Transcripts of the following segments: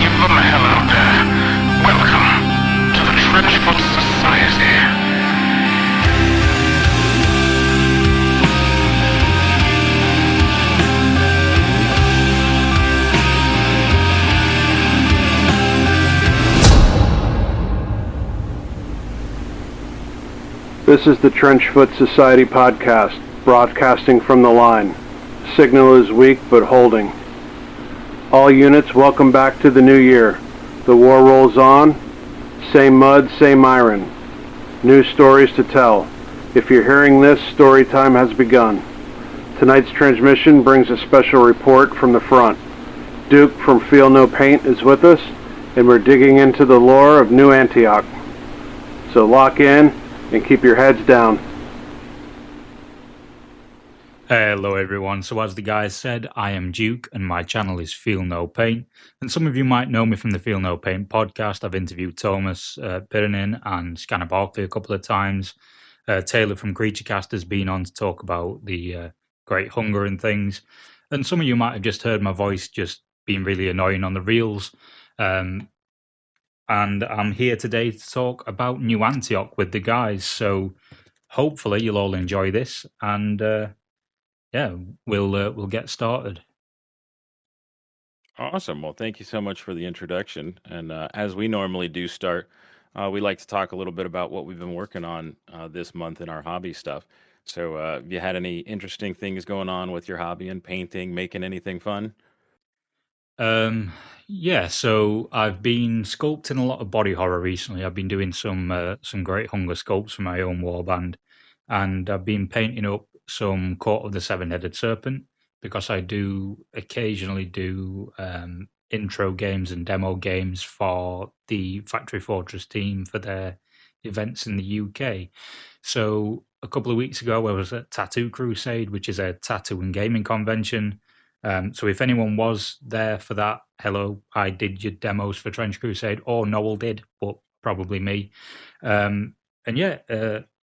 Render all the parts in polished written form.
Even hello there. Welcome to the TrenchFoot Society. This is the TrenchFoot Society podcast, broadcasting from the line. Signal is weak, but holding. All units, welcome back to the new year. The war rolls on. Same mud, same iron. New stories to tell. If you're hearing this, Storytime has begun. Tonight's transmission brings a special report from the front. Duke from Feel No Paint is with us, and we're digging into the lore of New Antioch. So lock in and keep your heads down. Hello everyone, so as the guys said, I am Duke and my channel is Feel No Paint, and some of you might know me from the Feel No Paint podcast. I've interviewed Thomas Pirinin and Scanner Barkley a couple of times. Taylor from CreatureCast has been on to talk about the Great Hunger and things, and some of you might have just heard my voice just being really annoying on the reels. And I'm here today to talk about New Antioch with the guys, so hopefully you'll all enjoy this, and we'll get started. Awesome. Well, thank you so much for the introduction. And as we normally do start, we like to talk a little bit about what we've been working on this month in our hobby stuff. So, have you had any interesting things going on with your hobby and painting, making anything fun? Yeah, so I've been sculpting a lot of body horror recently. I've been doing some Great Hunger sculpts for my own warband, and I've been painting up some Court of the Seven-Headed Serpent because I do occasionally do intro games and demo games for the Factory Fortress team for their events in the UK. So a couple of weeks ago, I was at Tattoo Crusade, which is a tattoo and gaming convention. So if anyone was there for that, hello, I did your demos for Trench Crusade, or Noel did, but probably me. And yeah,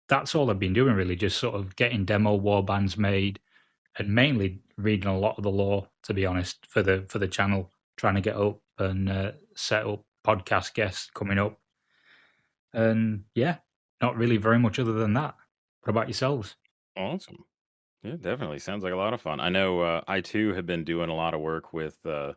that's all I've been doing really, just sort of getting demo war bands made, and mainly reading a lot of the lore, to be honest, for the channel, trying to get up and set up podcast guests coming up. And yeah, not really very much other than that. What about yourselves? Awesome. Yeah, definitely. Sounds like a lot of fun. I know I too have been doing a lot of work with the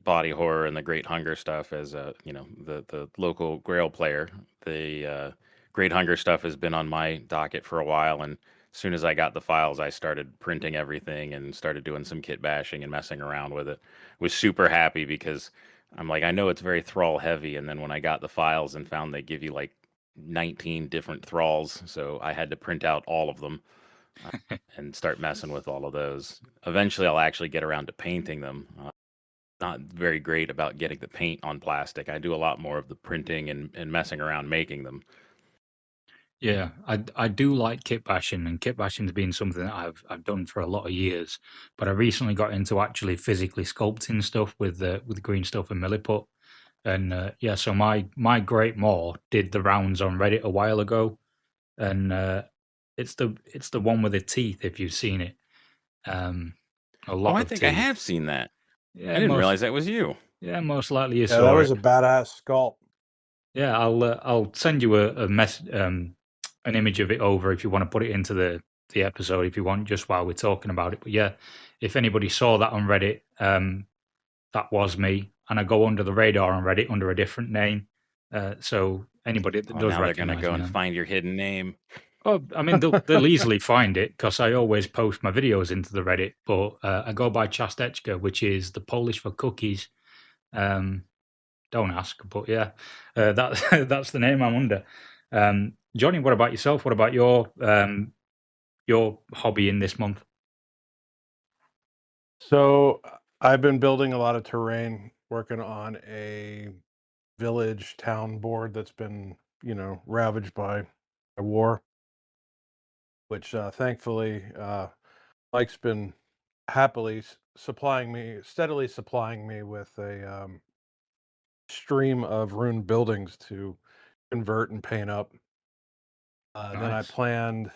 body horror and the Great Hunger stuff as the local Grail player. The Great Hunger stuff has been on my docket for a while, and as soon as I got the files, I started printing everything and started doing some kit bashing and messing around with it. Was super happy because I'm like, I know it's very thrall heavy, and then when I got the files and found they give you like 19 different thralls, so I had to print out all of them and start messing with all of those. Eventually, I'll actually get around to painting them. Not very great about getting the paint on plastic. I do a lot more of the printing and messing around making them. Yeah, I do like kit bashing, and kit bashing's been something that I've done for a lot of years. But I recently got into actually physically sculpting stuff with green stuff and milliput. And yeah, so my Great Maw did the rounds on Reddit a while ago, and it's the one with the teeth if you've seen it. A Oh, lot I of think I teeth. have seen that. I Yeah, didn't most realize that was you. yeah most likely you Yeah, saw that was it. a badass sculpt. Yeah, I'll send you an image of it over if you want to put it into the episode if you want, just while we're talking about it. But yeah, if anybody saw that on Reddit, that was me, and I go under the radar on Reddit under a different name. So anybody that Oh, does now they're gonna recognize go me, and find your hidden name. oh, I mean they'll easily find it because I always post my videos into the Reddit. But I go by Ciasteczka, which is the Polish for cookies. Don't ask, but yeah, that that's the name I'm under. Johnny, what about yourself? What about your hobby in this month? So I've been building a lot of terrain, working on a village town board that's been, ravaged by a war, which thankfully Mike's been happily steadily supplying me with a stream of ruined buildings to convert and paint up. Then I Nice. planned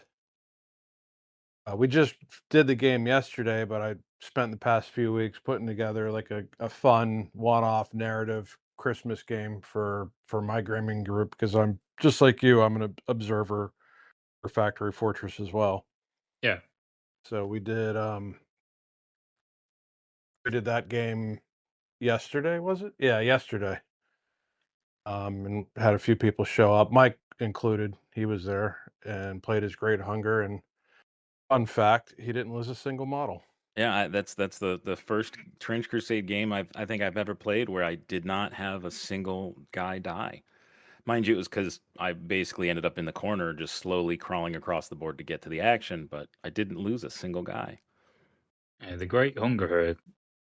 We just did the game yesterday, but I spent the past few weeks putting together like a fun one-off narrative Christmas game for my gaming group because I'm just like you. I'm an observer for Factory Fortress as well. Yeah. So we did that game yesterday, was it? Yeah, yesterday. And had a few people show up, Mike included. He was there and played his Great Hunger. And fun fact, he didn't lose a single model. Yeah, that's the first Trench Crusade game I think I've ever played where I did not have a single guy die. Mind you, it was because I basically ended up in the corner, just slowly crawling across the board to get to the action, but I didn't lose a single guy. The Great Hunger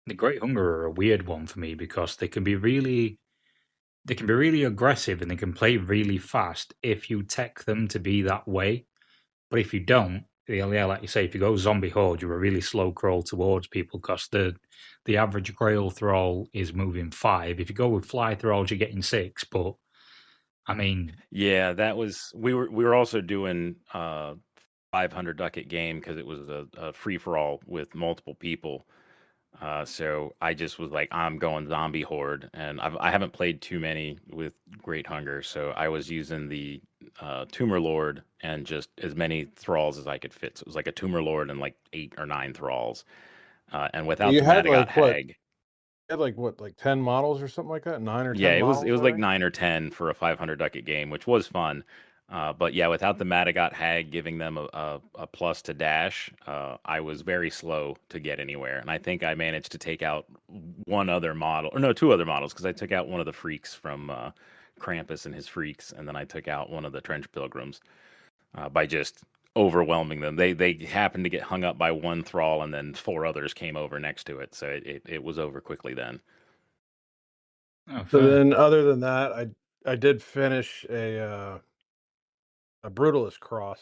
are a weird one for me because they can be really aggressive and they can play really fast if you tech them to be that way. But if you don't, yeah, like you say, if you go zombie horde, you're a really slow crawl towards people because the average grail thrall is moving 5. If you go with fly thralls, you're getting 6. But I mean, Yeah, that was we were also doing 500 ducat game because it was a free for all with multiple people. So I just was like, I'm going zombie horde, and I haven't played too many with Great Hunger, so I was using the Tumor Lord and just as many thralls as I could fit. So it was like a Tumor Lord and like 8 or 9 thralls, and without You the had Madagot like what? Hag. You had like what, like 10 models or something like that? 9 or Yeah, 10 it models, was I like think. 9 or 10 for a 500 ducat game, which was fun. But yeah, without the Madagot Hag giving them a plus to dash, I was very slow to get anywhere. And I think I managed to take out one other model, or no, 2 other models, because I took out one of the freaks from Krampus and his freaks, and then I took out one of the trench pilgrims by just overwhelming them. They happened to get hung up by one thrall, and then 4 others came over next to it, so it was over quickly then. oh, So fair. then other than that, I did finish a Brutalist cross.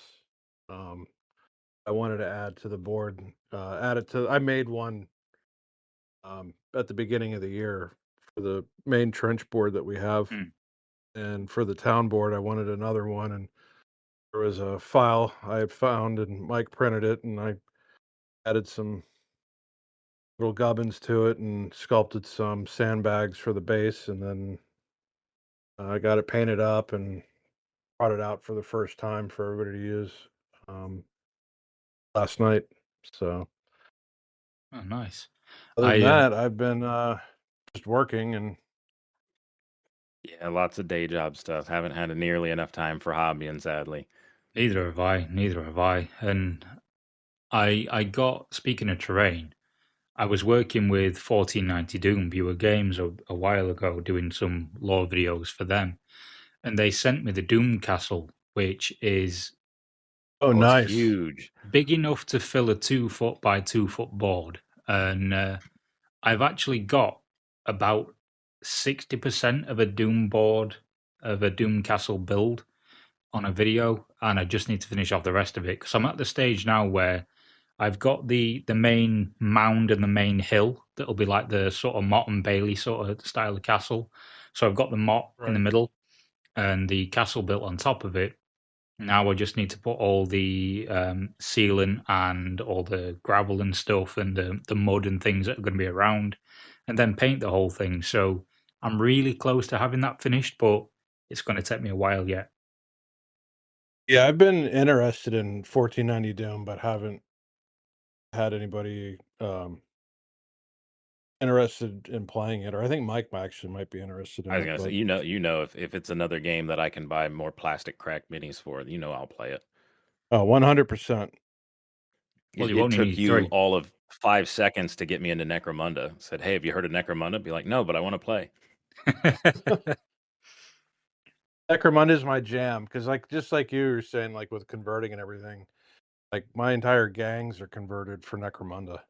Um, I wanted to add to the board, add it to I made one at the beginning of the year for the main trench board that we have. Hmm. And for the town board, I wanted another one. And there was a file I had found, and Mike printed it, and I added some little gubbins to it and sculpted some sandbags for the base. And then I got it painted up and brought it out for the first time for everybody to use um, last night. So Oh, nice. other than I that, I've been just working and Yeah, lots of day job stuff. Haven't had nearly enough time for hobbying, sadly. Neither have I. Neither have I. And I got, speaking of terrain, I was working with 1490 Doom Viewer Games a while ago, doing some lore videos for them, and they sent me the Doom Castle, which is oh, Oh, it's nice. huge. big enough to fill a 2 foot by 2 foot board. And I've actually got about 60% of a Doom board, of a Doom Castle build on a video, and I just need to finish off the rest of it because I'm at the stage now where I've got the main mound and the main hill that'll be like the sort of Mott and Bailey sort of style of castle. So I've got the Mott in the Right. middle and the castle built on top of it. Now I just need to put all the sealant and all the gravel and stuff and the mud and things that are going to be around, and then paint the whole thing. So I'm really close to having that finished, but it's going to take me a while yet. Yeah, I've been interested in 1490 Doom, but haven't had anybody interested in playing it. Or I think Mike actually might be interested I in was it, gonna say, but if it's another game that I can buy more plastic crack minis for, I'll play it. 100%. Well, you It only took need you 3. all of 5 seconds to get me into Necromunda. Said, hey, have you heard of Necromunda? Be like, no, but I want to play. Necromunda is my jam because, like, just like you were saying, like with converting and everything, like my entire gangs are converted for Necromunda.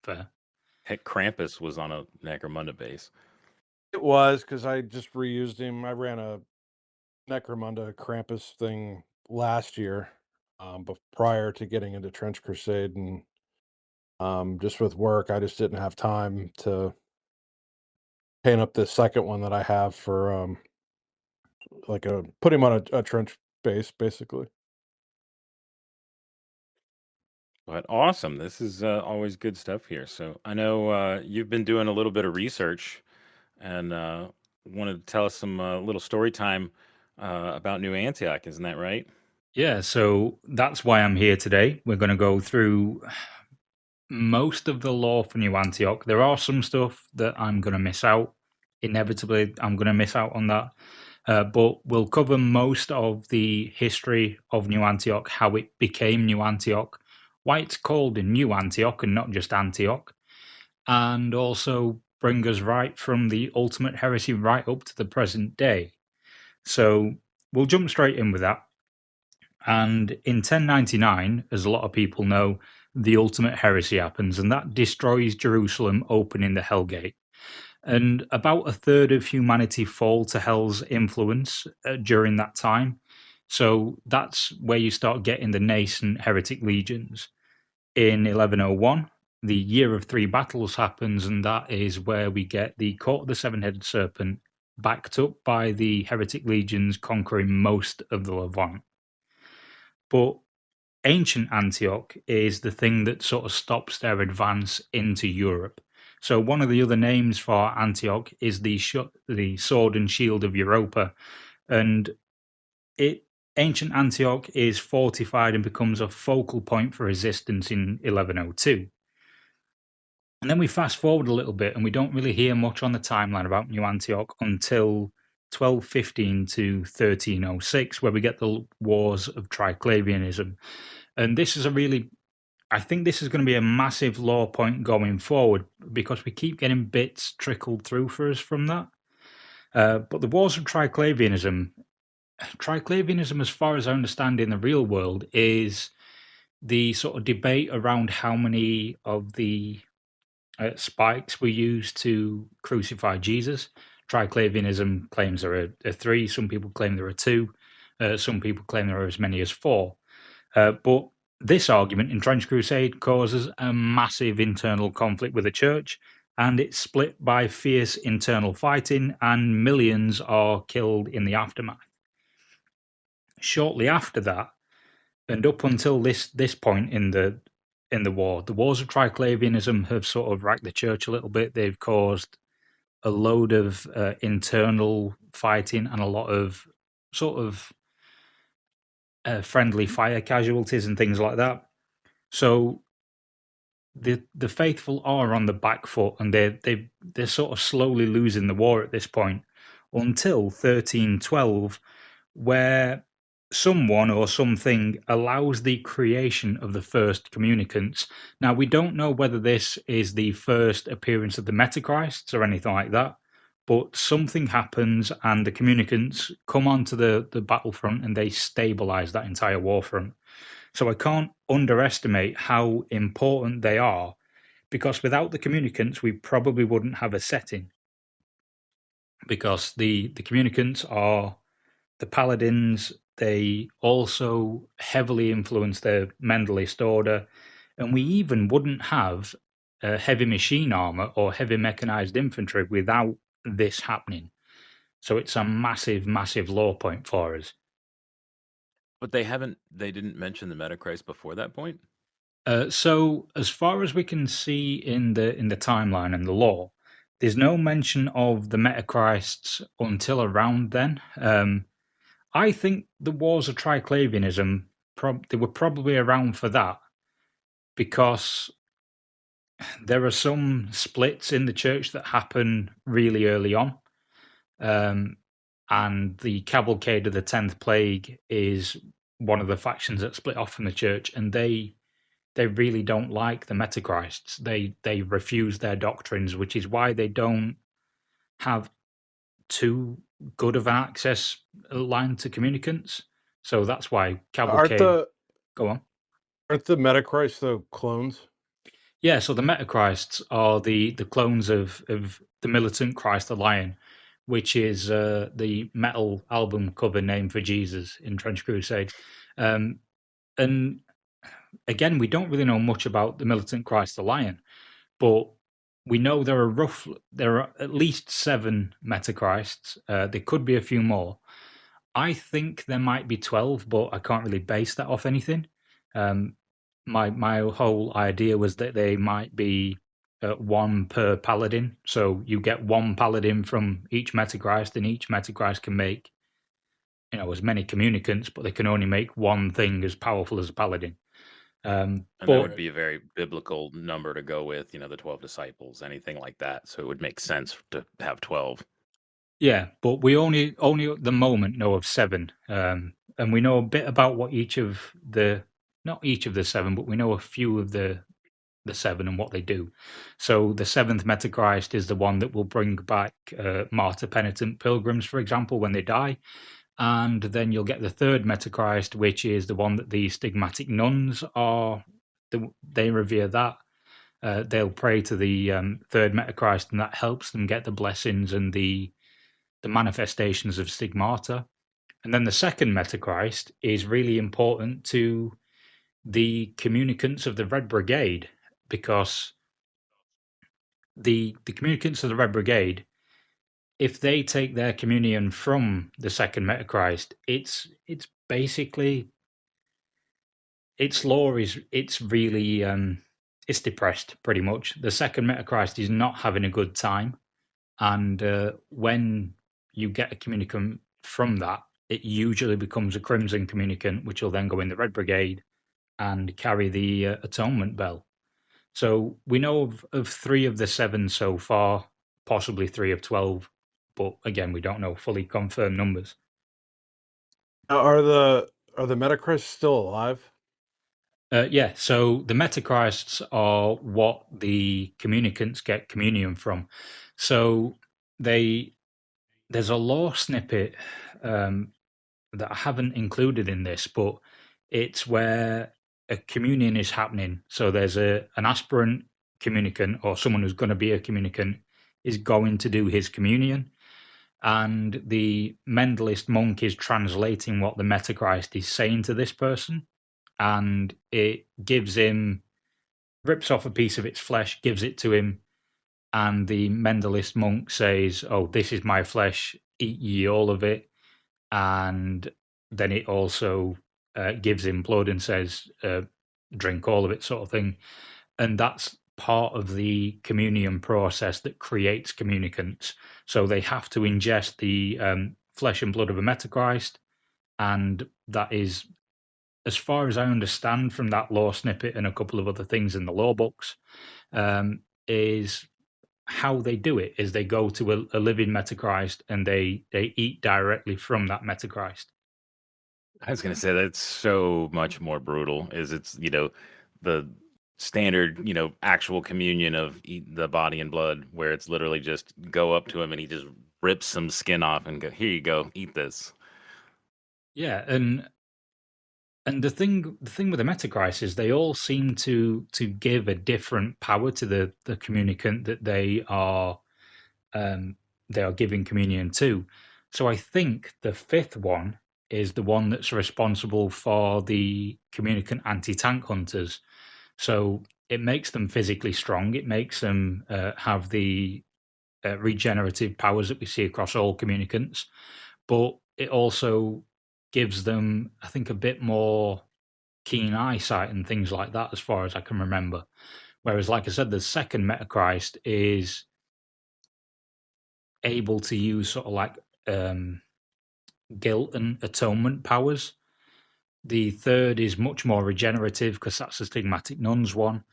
Fair. Heck, Krampus was on a Necromunda base. It was because I just reused him. I ran a Necromunda Krampus thing last year, but prior to getting into Trench Crusade, and just with work, I just didn't have time to paint up the second one that I have for like put him on a trench base basically. But awesome. This is always good stuff here. So I know you've been doing a little bit of research and wanted to tell us some little story time about New Antioch. Isn't that right? Yeah, so that's why I'm here today. We're going to go through most of the lore for New Antioch. There are some stuff that I'm going to miss out. Inevitably, I'm going to miss out on that. But we'll cover most of the history of New Antioch, how it became New Antioch, why it's called New Antioch and not just Antioch, and also bring us right from the ultimate heresy right up to the present day. So we'll jump straight in with that. And in 1099, as a lot of people know, the ultimate heresy happens, and that destroys Jerusalem, opening the Hell Gate. And about a third of humanity fall to Hell's influence during that time. So that's where you start getting the nascent heretic legions. In 1101, the Year of Three Battles happens, and that is where we get the Court of the Seven-Headed Serpent, backed up by the heretic legions conquering most of the Levant. But ancient Antioch is the thing that sort of stops their advance into Europe. So one of the other names for Antioch is the sword and shield of Europa, and ancient Antioch is fortified and becomes a focal point for resistance in 1102. And then we fast forward a little bit, and we don't really hear much on the timeline about New Antioch until 1215 to 1306, where we get the wars of Triclavianism. And this is I think this is going to be a massive law point going forward because we keep getting bits trickled through for us from that. But the wars of Triclavianism, as far as I understand in the real world, is the sort of debate around how many of the spikes were used to crucify Jesus. Triclavianism claims there are 3. Some people claim there are 2. Some people claim there are as many as 4. But this argument in Trench Crusade causes a massive internal conflict with the church, and it's split by fierce internal fighting, and millions are killed in the aftermath. Shortly after that, and up until this point in the war, the wars of Triclavianism have sort of racked the church a little bit. They've caused a load of internal fighting and a lot of sort of friendly fire casualties and things like that. So the faithful are on the back foot, and they're sort of slowly losing the war at this point until 1312, where someone or something allows the creation of the first communicants. Now, we don't know whether this is the first appearance of the Metacrists or anything like that, but something happens and the communicants come onto the battlefront and they stabilize that entire war front. So I can't underestimate how important they are, because without the communicants, we probably wouldn't have a setting. Because the communicants are the paladins, they also heavily influence the Mendelist order, and we even wouldn't have heavy machine armor or heavy mechanized infantry without this happening. So it's a massive, massive law point for us. But they didn't mention the Metachrist before that point? So as far as we can see in the timeline and the lore, there's no mention of the Metacrists until around then. I think the wars of Triclavianism, they were probably around for that, because there are some splits in the church that happen really early on. And the Cavalcade of the 10th Plague is one of the factions that split off from the church, and they really don't like the Metacrists. They refuse their doctrines, which is why they don't have too good of an access line to communicants. So that's why Cavalcade. Go on. Aren't the Metachrist the clones? Yeah, so the Metachrists are the clones of the Militant Christ the Lion, which is the metal album cover name for Jesus in Trench Crusade. And again, we don't really know much about the Militant Christ the Lion, but we know there are at least 7 Metacrists. There could be a few more. I think there might be 12, but I can't really base that off anything. my whole idea was that they might be one per paladin. So you get one paladin from each Metachrist, and each Metachrist can make, as many communicants, but they can only make one thing as powerful as a paladin. And that would be a very biblical number to go with, the 12 disciples, anything like that. So it would make sense to have 12. Yeah, but we only at the moment know of 7, and we know a bit about what not each of the 7, but we know a few of the 7 and what they do. So the 7th Metachrist is the one that will bring back martyr penitent pilgrims, for example, when they die. And then you'll get the 3rd Metachrist, which is the one that the stigmatic nuns they revere that. They'll pray to the 3rd Metachrist, and that helps them get the blessings and the manifestations of stigmata. And then the 2nd Metachrist is really important to the communicants of the Red Brigade, because the communicants of the Red Brigade, if they take their communion from the 2nd Metachrist, it's basically, its law is, it's really it's depressed pretty much. The 2nd Metachrist is not having a good time, and when you get a communicant from that, it usually becomes a Crimson communicant, which will then go in the Red Brigade and carry the atonement bell. So we know of 3 of the 7 so far, possibly 3 of 12, but again, we don't know fully confirmed numbers. Now, are the Metachrists still alive? Yeah, so the Metachrists are what the communicants get communion from. So there's a lore snippet that I haven't included in this, but it's where a communion is happening. So there's an aspirant communicant, or someone who's going to be a communicant is going to do his communion, and the Mendelist monk is translating what the Metachrist is saying to this person, and it rips off a piece of its flesh, gives it to him, and the Mendelist monk says, "Oh, this is my flesh, eat ye all of it." And then it also gives him blood and says, "Drink all of it," sort of thing. And that's part of the communion process that creates communicants. So they have to ingest the flesh and blood of a Metachrist, and that is, as far as I understand from that lore snippet and a couple of other things in the lore books, is how they do it. Is they go to a living Metachrist and they eat directly from that Metachrist. I was going to say that's so much more brutal. It's the standard actual communion of eat the body and blood, where it's literally just go up to him and he just rips some skin off and go, "Here you go, eat this." Yeah, and the thing with the Metachrist is they all seem to give a different power to the communicant that they are giving communion to. So I think the 5th one is the one that's responsible for the communicant anti-tank hunters. So it makes them physically strong. It makes them have the regenerative powers that we see across all communicants, but it also gives them, I think, a bit more keen eyesight and things like that, as far as I can remember. Whereas, like I said, the 2nd Metachrist is able to use sort of like guilt and atonement powers. The 3rd is much more regenerative, because that's the stigmatic nuns one.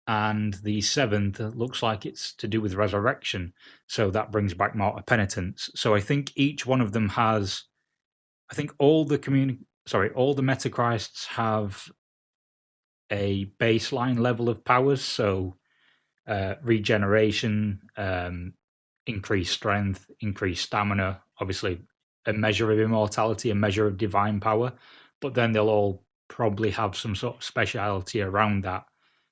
And the 7th looks like it's to do with resurrection, so that brings back martyr penitence. So I think each one of them has, I think all the Metachrists have a baseline level of powers. So regeneration, increased strength, increased stamina, obviously a measure of immortality, a measure of divine power, but then they'll all probably have some sort of speciality around that.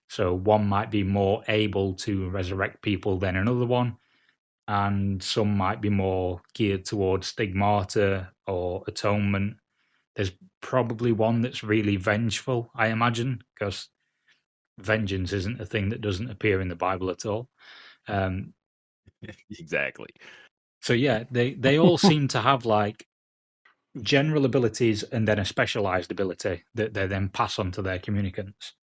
So one might be more able to resurrect people than another one, and some might be more geared towards stigmata or atonement. There's probably one that's really vengeful, I imagine, because vengeance isn't a thing that doesn't appear in the Bible at all. Exactly. So yeah, they all seem to have like general abilities and then a specialized ability that they then pass on to their communicants.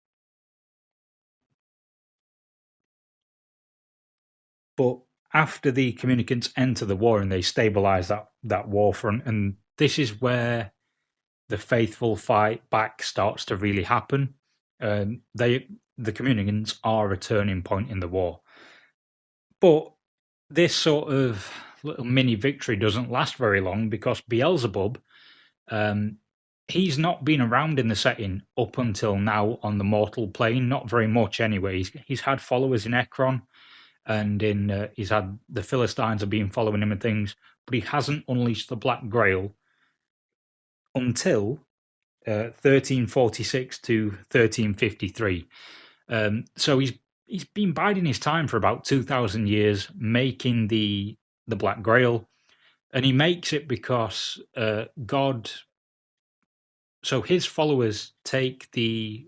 But after the communicants enter the war and they stabilize that war front, and this is where the faithful fight back starts to really happen. The communicants are a turning point in the war. But this sort of little mini victory doesn't last very long because Beelzebub, he's not been around in the setting up until now on the mortal plane, not very much anyway. He's had followers in Ekron, and he's had the Philistines have been following him and things, but he hasn't unleashed the Black Grail until 1346 to 1353. So he's been biding his time for about 2,000 years, making the Black Grail, and he makes it because God. So his followers take the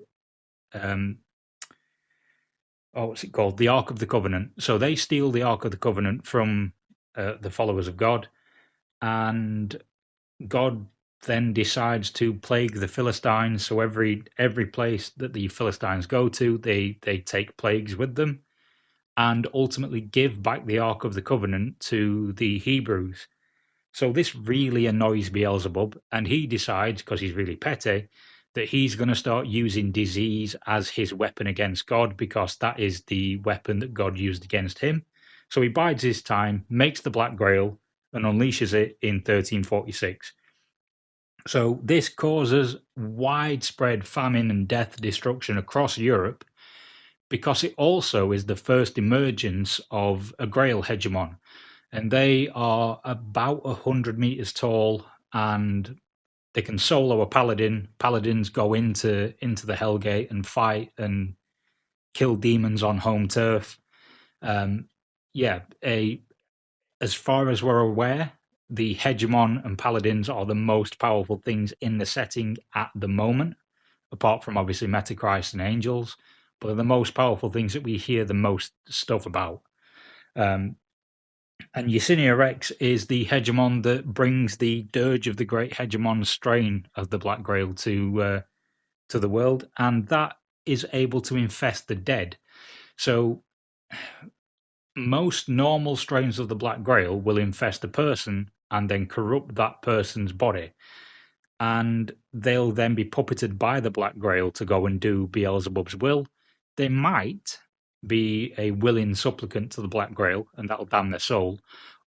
what's it called? The Ark of the Covenant. So they steal the Ark of the Covenant from the followers of God, and God then decides to plague the Philistines. So every place that the Philistines go to, they take plagues with them, and ultimately give back the Ark of the Covenant to the Hebrews. So this really annoys Beelzebub, and he decides, because he's really petty, that he's going to start using disease as his weapon against God, because that is the weapon that God used against him. So he bides his time, makes the Black Grail, and unleashes it in 1346. So this causes widespread famine and death destruction across Europe, because it also is the first emergence of a Grail hegemon. And they are about 100 meters tall, and they can solo a paladin. Paladins go into the Hellgate and fight and kill demons on home turf. As far as we're aware, the hegemon and paladins are the most powerful things in the setting at the moment, apart from obviously Metachrist and angels, but they're the most powerful things that we hear the most stuff about. And Yersinia Rex is the hegemon that brings the dirge of the great hegemon strain of the Black Grail to the world, and that is able to infest the dead. So most normal strains of the Black Grail will infest a person and then corrupt that person's body, and they'll then be puppeted by the Black Grail to go and do Beelzebub's will. They might be a willing supplicant to the Black Grail, and that'll damn their soul,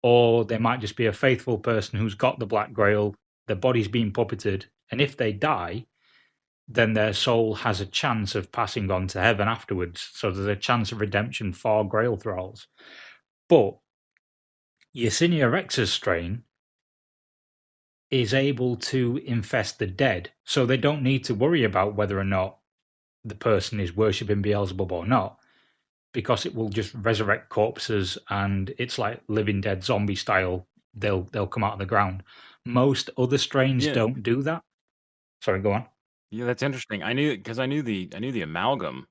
or they might just be a faithful person who's got the Black Grail, their body's being puppeted, and if they die, then their soul has a chance of passing on to heaven afterwards. So there's a chance of redemption for Grail thralls. But Yersinia Rex's strain is able to infest the dead, so they don't need to worry about whether or not the person is worshipping Beelzebub or not, because it will just resurrect corpses, and it's like Living Dead zombie style. They'll come out of the ground. Most other strains don't do that. Sorry, go on. Yeah, that's interesting. I knew the amalgam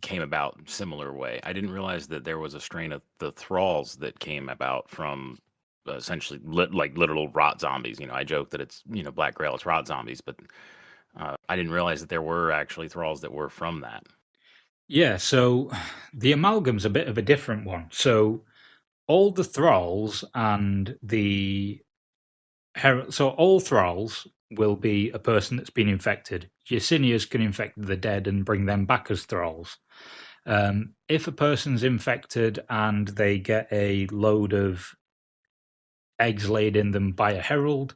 came about similar way. I didn't realize that there was a strain of the thralls that came about from essentially like literal rot zombies. I joke that it's Black Grail, it's rot zombies, but I didn't realize that there were actually thralls that were from that. Yeah, so the amalgam's a bit of a different one. So all the thralls and so all thralls will be a person that's been infected. Yersinias can infect the dead and bring them back as thralls. If a person's infected and they get a load of eggs laid in them by a herald,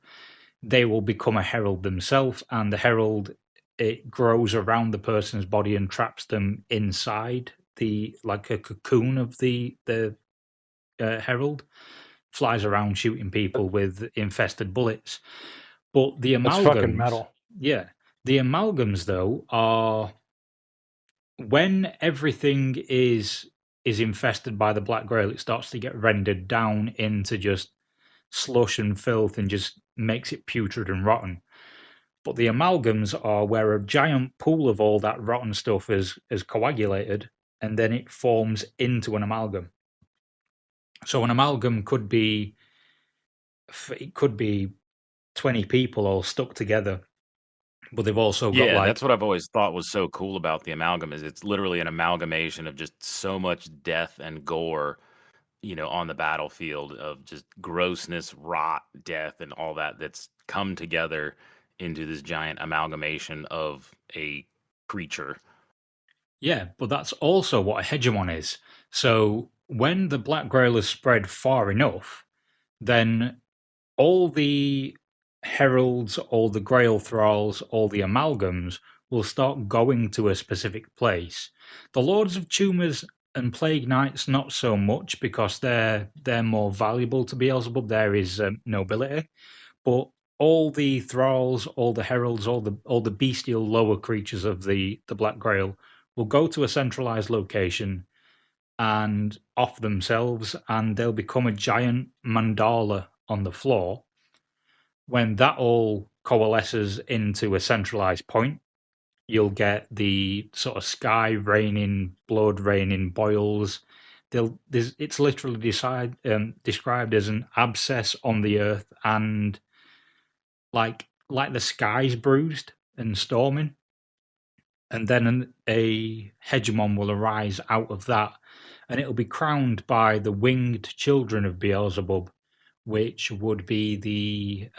they will become a herald themselves, and the herald, it grows around the person's body and traps them inside like a cocoon of the herald, flies around shooting people with infested bullets. But the amalgams, That's fucking metal. Yeah, the amalgams though are when everything is infested by the Black Grail, it starts to get rendered down into just slush and filth and just makes it putrid and rotten. But the amalgams are where a giant pool of all that rotten stuff is coagulated, and then it forms into an amalgam. So an amalgam could be 20 people all stuck together, but they've also got Yeah, like that's what I've always thought was so cool about the amalgam is it's literally an amalgamation of just so much death and gore, on the battlefield of just grossness, rot, death, and all that that's come together into this giant amalgamation of a creature. yeah, but that's also what a hegemon is. So when the Black Grail is spread far enough, then all the heralds, all the Grail thralls, all the amalgams will start going to a specific place. The Lords of Tumors and Plague Knights not so much because they're more valuable to Beelzebub. There is nobility, but all the thralls, all the heralds, all the bestial lower creatures of the Black Grail will go to a centralized location and off themselves, and they'll become a giant mandala on the floor. When that all coalesces into a centralized point, you'll get the sort of sky raining, blood raining boils. It's literally described as an abscess on the earth, and like the sky's bruised and storming, and then a hegemon will arise out of that, and it'll be crowned by the winged children of Beelzebub, which would be the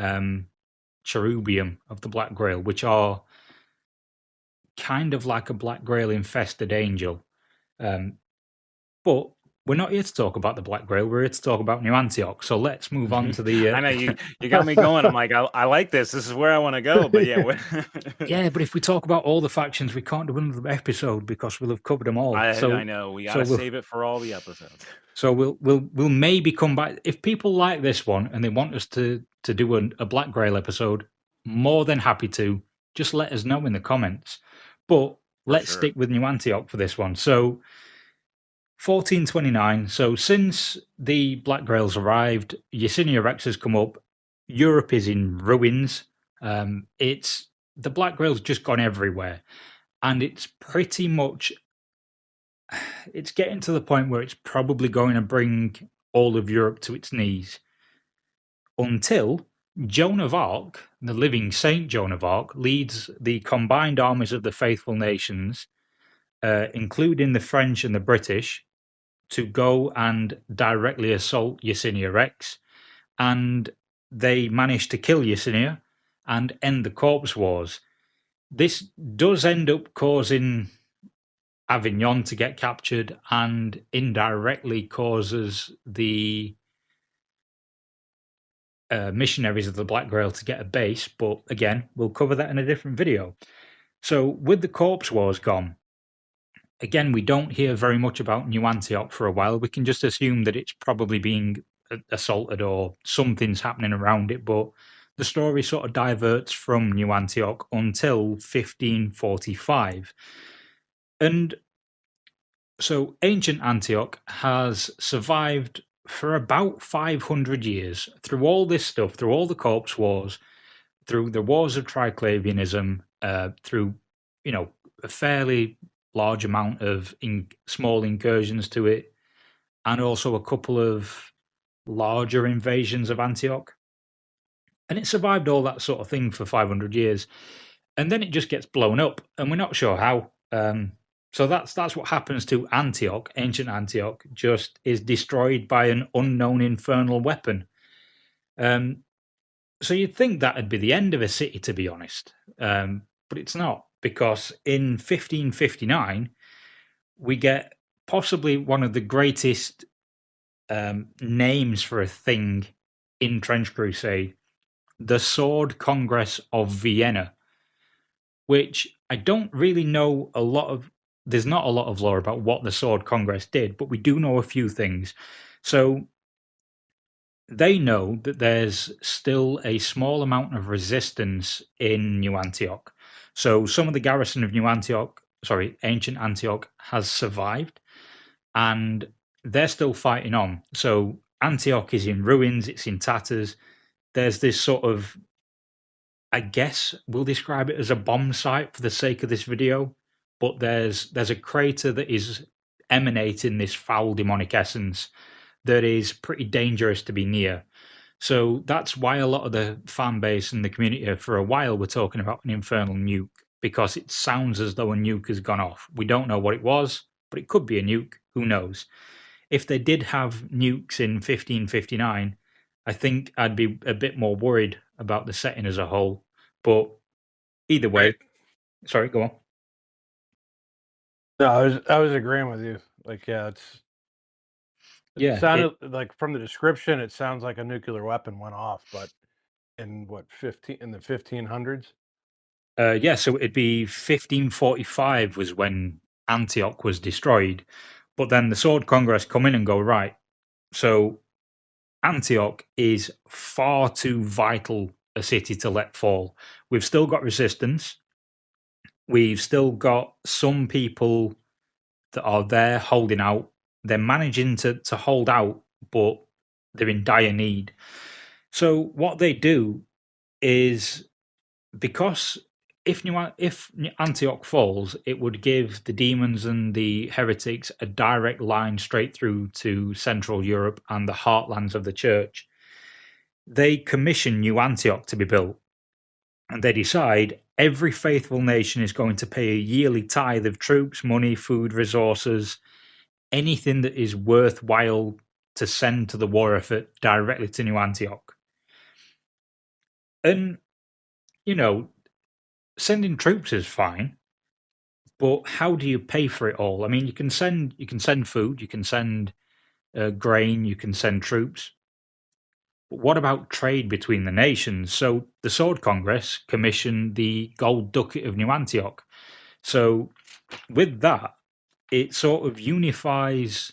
cherubium of the Black Grail, which are kind of like a Black Grail infested angel. But we're not here to talk about the Black Grail. We're here to talk about New Antioch. So let's move on to the. I know you got me going. I'm like, I like this. This is where I want to go. But yeah, Yeah, but if we talk about all the factions, we can't do another episode because we'll have covered them all. I know we gotta save it for all the episodes. So we'll maybe come back if people like this one and they want us to do a Black Grail episode. More than happy to. Just let us know in the comments. But let's stick with New Antioch for this one. So 1429. So since the Black Grail's arrived, Yersinia Rex has come up. Europe is in ruins. It's the Black Grail's just gone everywhere, and it's pretty much it's getting to the point where it's probably going to bring all of Europe to its knees. Until Joan of Arc, the living Saint Joan of Arc, leads the combined armies of the faithful nations, including the French and the British, to go and directly assault Yersinia Rex, and they manage to kill Yersinia and end the Corpse Wars. This does end up causing Avignon to get captured and indirectly causes the missionaries of the Black Grail to get a base, but again, we'll cover that in a different video. So with the Corpse Wars gone, again, we don't hear very much about New Antioch for a while. We can just assume that it's probably being assaulted or something's happening around it, but the story sort of diverts from New Antioch until 1545. And so ancient Antioch has survived for about 500 years through all this stuff, through all the Corpse Wars, through the wars of Triclavianism, through, a fairly large amount of small incursions to it, and also a couple of larger invasions of Antioch. And it survived all that sort of thing for 500 years. And then it just gets blown up, and we're not sure how. So that's what happens to Antioch. Ancient Antioch just is destroyed by an unknown infernal weapon. So you'd think that'd be the end of a city, to be honest. But it's not, because in 1559, we get possibly one of the greatest names for a thing in Trench Crusade, the Sword Congress of Vienna, which I don't really know a lot of. There's not a lot of lore about what the Sword Congress did, but we do know a few things. So they know that there's still a small amount of resistance in New Antioch. So some of the garrison of ancient Antioch has survived, and they're still fighting on. So Antioch is in ruins, it's in tatters. There's this sort of, I guess we'll describe it as a bomb site for the sake of this video, but there's a crater that is emanating this foul demonic essence that is pretty dangerous to be near. So that's why a lot of the fan base and the community for a while were talking about an infernal nuke, because it sounds as though a nuke has gone off. We don't know what it was, but it could be a nuke. Who knows? If they did have nukes in 1559, I think I'd be a bit more worried about the setting as a whole. But either way, sorry, go on. No, I was agreeing with you. Like, yeah, it sounded like from the description, it sounds like a nuclear weapon went off, but in what, in the 1500s? Yeah, so it'd be 1545 was when Antioch was destroyed, but then the Sword Congress come in and go, right, so Antioch is far too vital a city to let fall. We've still got resistance. We've still got some people that are there holding out. They're managing to hold out, but they're in dire need. So what they do is, because if Antioch falls, it would give the demons and the heretics a direct line straight through to Central Europe and the heartlands of the church. They commission New Antioch to be built, and they decide every faithful nation is going to pay a yearly tithe of troops, money, food, resources, anything that is worthwhile to send to the war effort directly to New Antioch. And, sending troops is fine, but how do you pay for it all? I mean, you can send food, you can send grain, you can send troops. But what about trade between the nations? So the Sword Congress commissioned the gold ducat of New Antioch. So with that, it sort of unifies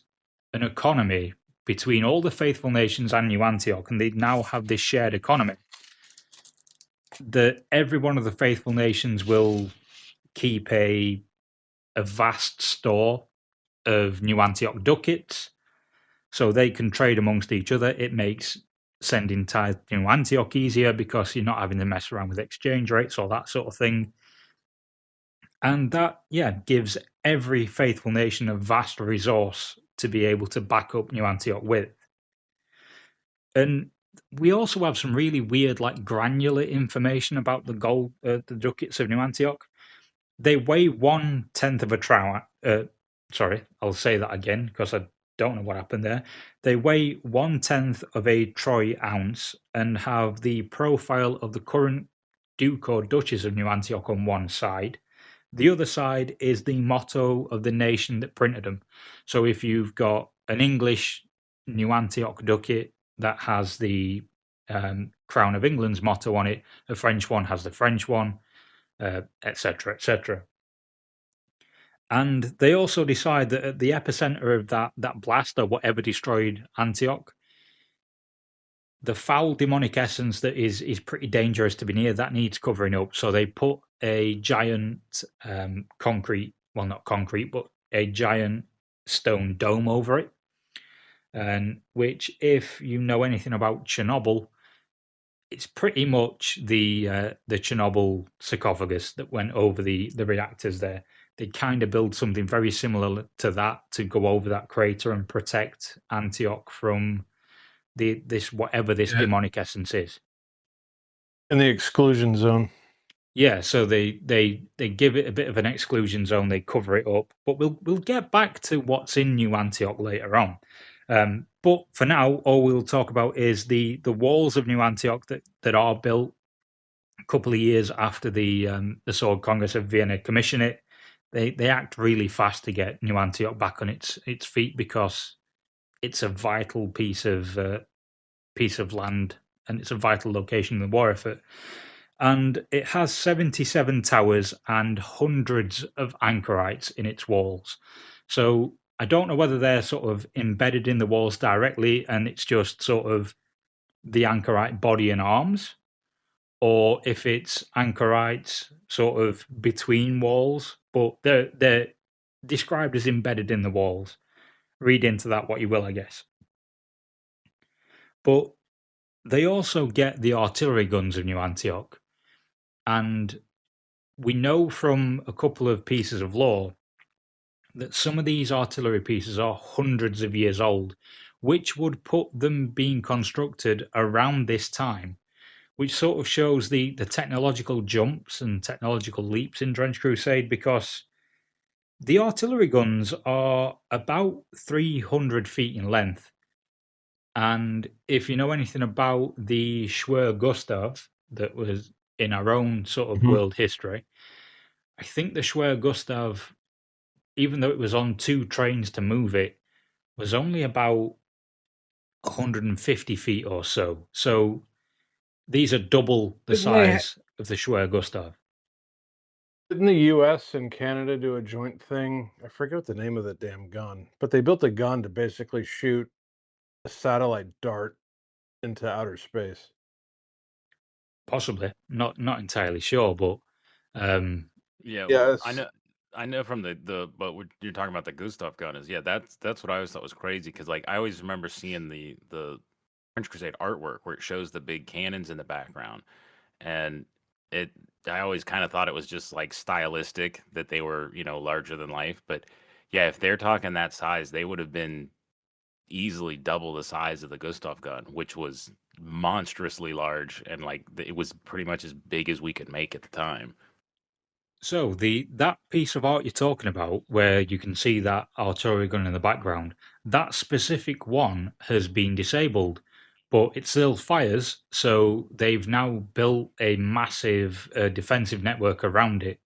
an economy between all the faithful nations and New Antioch, and they now have this shared economy that every one of the faithful nations will keep a vast store of New Antioch ducats, so they can trade amongst each other. It makes sending tithe to New Antioch easier because you're not having to mess around with exchange rates or that sort of thing. And that, gives every faithful nation a vast resource to be able to back up New Antioch with. And we also have some really weird, granular information about the gold, the ducats of New Antioch. They weigh 1/10 of a trout. Sorry, I'll say that again because I don't know what happened there. They weigh 1/10 of a troy ounce and have the profile of the current Duke or Duchess of New Antioch on one side. The other side is the motto of the nation that printed them. So if you've got an English New Antioch ducat that has the Crown of England's motto on it, a French one has the French one, etc., etc. And they also decide that at the epicenter of that blast, or whatever destroyed Antioch, the foul demonic essence that is pretty dangerous to be near, that needs covering up. So they put a giant not concrete, but a giant stone dome over it. And which, if you know anything about Chernobyl, it's pretty much the Chernobyl sarcophagus that went over the reactors there. They kind of build something very similar to that to go over that crater and protect Antioch from this demonic essence is. In the exclusion zone. Yeah, so they give it a bit of an exclusion zone. They cover it up, but we'll get back to what's in New Antioch later on. But for now, all we'll talk about is the walls of New Antioch that are built a couple of years after the Sword Congress of Vienna commission it. They act really fast to get New Antioch back on its feet because it's a vital piece of land and it's a vital location in the war effort. And it has 77 towers and hundreds of anchorites in its walls. So I don't know whether they're sort of embedded in the walls directly and it's just sort of the anchorite body and arms, or if it's anchorites sort of between walls, but they're described as embedded in the walls. Read into that what you will, I guess. But they also get the artillery guns of New Antioch. And we know from a couple of pieces of lore that some of these artillery pieces are hundreds of years old, which would put them being constructed around this time, which sort of shows the technological jumps and technological leaps in Trench Crusade, because the artillery guns are about 300 feet in length. And if you know anything about the Schwer Gustav that was in our own sort of world history, I think the Schwer Gustav, even though it was on 2 trains to move it, was only about 150 feet or so. So these are double the Didn't they? size of the Schwer Gustav. Didn't the U.S. and Canada do a joint thing? I forget the name of the damn gun, but they built a gun to basically shoot a satellite dart into outer space. Possibly, not entirely sure, but Yeah, well, Yeah, I know from but what you're talking about the Gustav gun is, yeah, that's what I always thought was crazy, because like I always remember seeing the French Crusade artwork where it shows the big cannons in the background, and it I always kind of thought it was just like stylistic that they were, larger than life. But yeah, if they're talking that size, they would have been easily double the size of the Gustav gun, which was monstrously large, and like it was pretty much as big as we could make at the time. so that piece of art you're talking about, where you can see that artillery gun in the background, that specific one has been disabled, but it still fires. So they've now built a massive defensive network around it.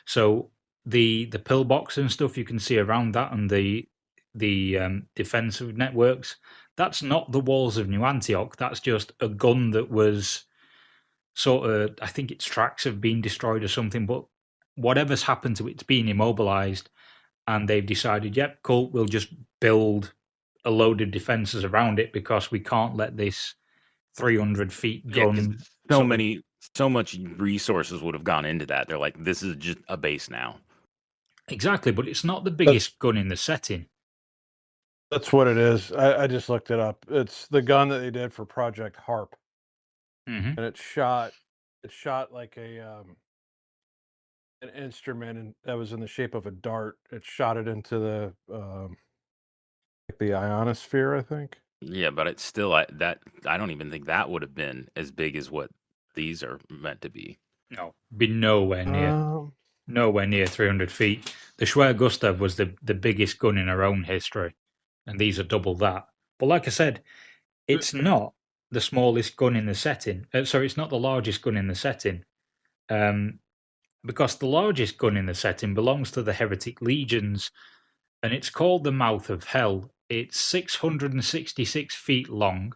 So the pillbox and stuff you can see around that, and the defensive networks, that's not the walls of New Antioch. That's just a gun that was sort of, I think its tracks have been destroyed or something, but whatever's happened to it's been immobilized, and they've decided, yep, cool, we'll just build a load of defenses around it because we can't let this 300 feet Yeah, because gun so sort of. many, so much resources would have gone into that. They're like, this is just a base now. Exactly, but it's not the that's biggest gun in the setting. that's what it is. I just looked it up. It's the gun that they did for Project Harp, Hmm. and it shot like a an instrument, and that was in the shape of a dart. It shot it into like the ionosphere, I think. Yeah, but it's still I don't even think that would have been as big as what these are meant to be. No, be Um, nowhere near 300 feet. The Schwer Gustav was the biggest gun in our own history, and these are double that. But like I said, it's not the smallest gun in the setting. Sorry, it's not the largest gun in the setting. Um, because the largest gun in the setting belongs to the Heretic Legions, and it's called the Mouth of Hell. It's 666 feet long,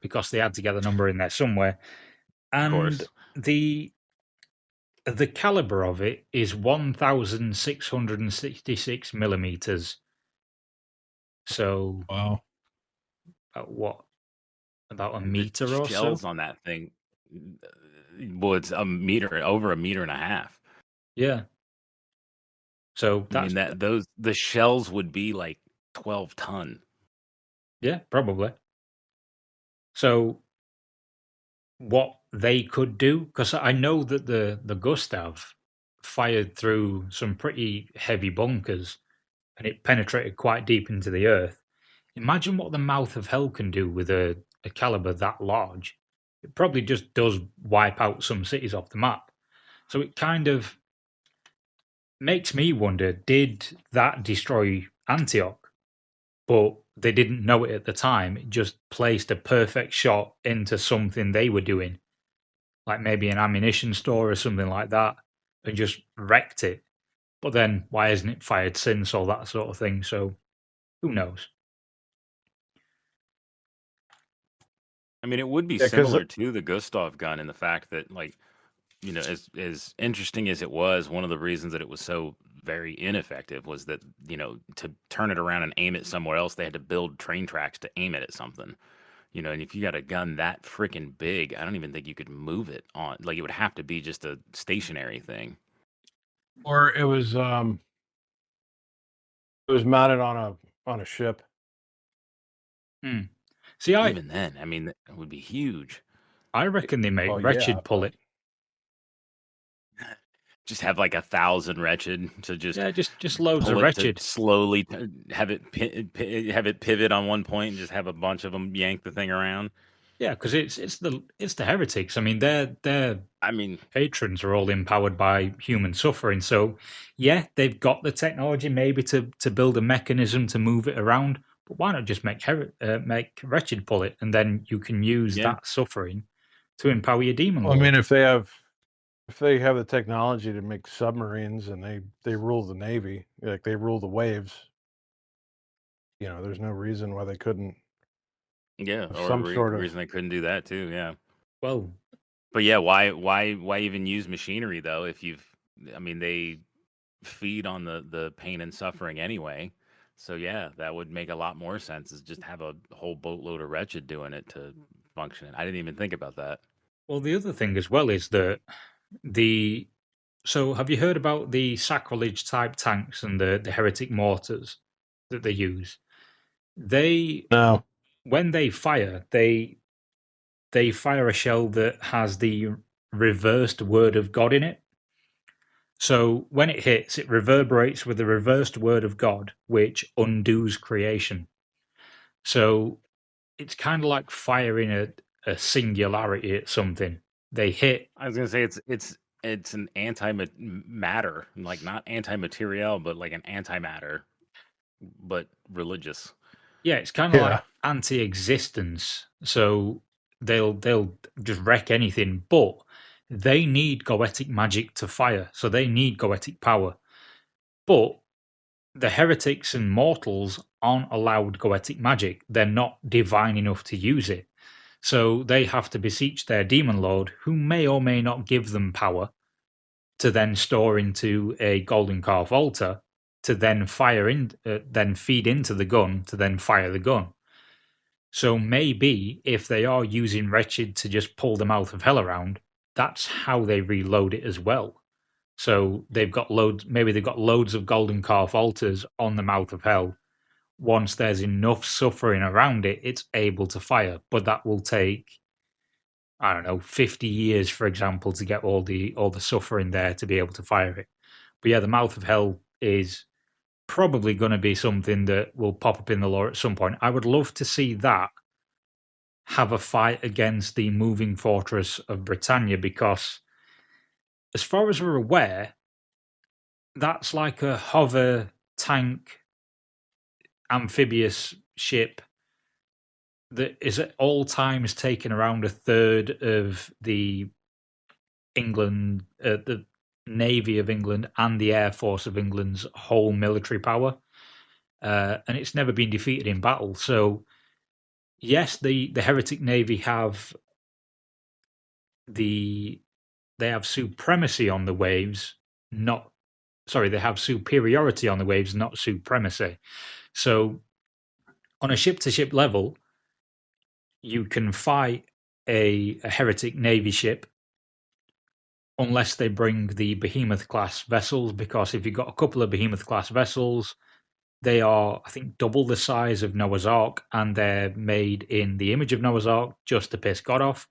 because they had to get the number in there somewhere, Of and course. the caliber of it is 1,666 millimeters. So, wow. what, about a The meter or so? shells on that thing, well, it's a meter, over a meter and a half. Yeah. So I mean, that's, the shells would be like 12 ton. yeah, probably. So what they could do, because I know that the Gustav fired through some pretty heavy bunkers, and it penetrated quite deep into the earth. Imagine what the Mouth of Hell can do with a caliber that large. It probably just does wipe out some cities off the map. So it kind of makes me wonder, did that destroy Antioch? But they didn't know it at the time. It just placed a perfect shot into something they were doing, like maybe an ammunition store or something like that, and just wrecked it. But then why hasn't it fired since, all that sort of thing? So who knows? I mean, it would be Yeah, because similar to the Gustav gun in the fact that, like, as interesting as it was, one of the reasons that it was so very ineffective was that, to turn it around and aim it somewhere else, they had to build train tracks to aim it at something. And if you got a gun that freaking big, I don't even think you could move it on. Like, it would have to be just a stationary thing. or it was mounted on a ship. Hmm. See, I Even then, I mean, it would be huge. I reckon they make Well, yeah, Wretched pull but it. Just have like 1,000 wretched to just Yeah, just loads pull of it to wretched. slowly have it have it pivot on one point and just have a bunch of them yank the thing around. Yeah, because it's the heretics. I mean, their I mean, patrons are all empowered by human suffering. So yeah, they've got the technology maybe to build a mechanism to move it around. But why not just make wretched pull it, and then you can use yeah, that suffering to empower your demon Well, I mean, lord. if they have the technology to make submarines and they rule the Navy, like they rule the waves, there's no reason why they couldn't yeah, have or some sort of. reason they couldn't do that too. Yeah, Well, but yeah, why even use machinery though? If you've, I mean, they feed on the pain and suffering anyway. So yeah, that would make a lot more sense. Is just have a whole boatload of wretched doing it to function. I didn't even think about that. the other thing as well is that the so have you heard about the sacrilege type tanks and the heretic mortars that they use? They No. when they fire, they fire a shell that has the reversed word of God in it. So when it hits, it reverberates with the reversed word of God, which undoes creation. So it's kind of like firing a singularity at something. They hit. I was gonna say it's an anti-matter, like not anti-material, but like an antimatter, but religious. Yeah, it's kind of Yeah. like anti-existence. So they'll just wreck anything, but they need goetic magic to fire. So they need goetic power. But the heretics and mortals aren't allowed goetic magic. They're not divine enough to use it. So they have to beseech their demon lord, who may or may not give them power, to then store into a golden calf altar, to then then feed into the gun, to then fire the gun. So maybe if they are using wretched to just pull the mouth of hell around, that's how they reload it as well. So they've got loads. Maybe they've got loads of golden calf altars on the mouth of hell. Once there's enough suffering around it, it's able to fire. But that will take, I don't know, 50 years, for example, to get all the suffering there to be able to fire it. But yeah, the mouth of hell is probably going to be something that will pop up in the lore at some point. I would love to see that have a fight against the moving fortress of Britannia, because as far as we're aware, that's like a hover tank amphibious ship that is at all times taking around a third of the the Navy of England and the Air Force of England's whole military power, and it's never been defeated in battle. So, yes, the heretic navy have they have supremacy on the waves, not sorry, they have superiority on the waves, not supremacy. So, on a ship to ship level, you can fight a heretic navy ship unless they bring the behemoth class vessels, because if you've got a couple of behemoth class vessels, they are, I think, double the size of Noah's Ark, and they're made in the image of Noah's Ark just to piss God off,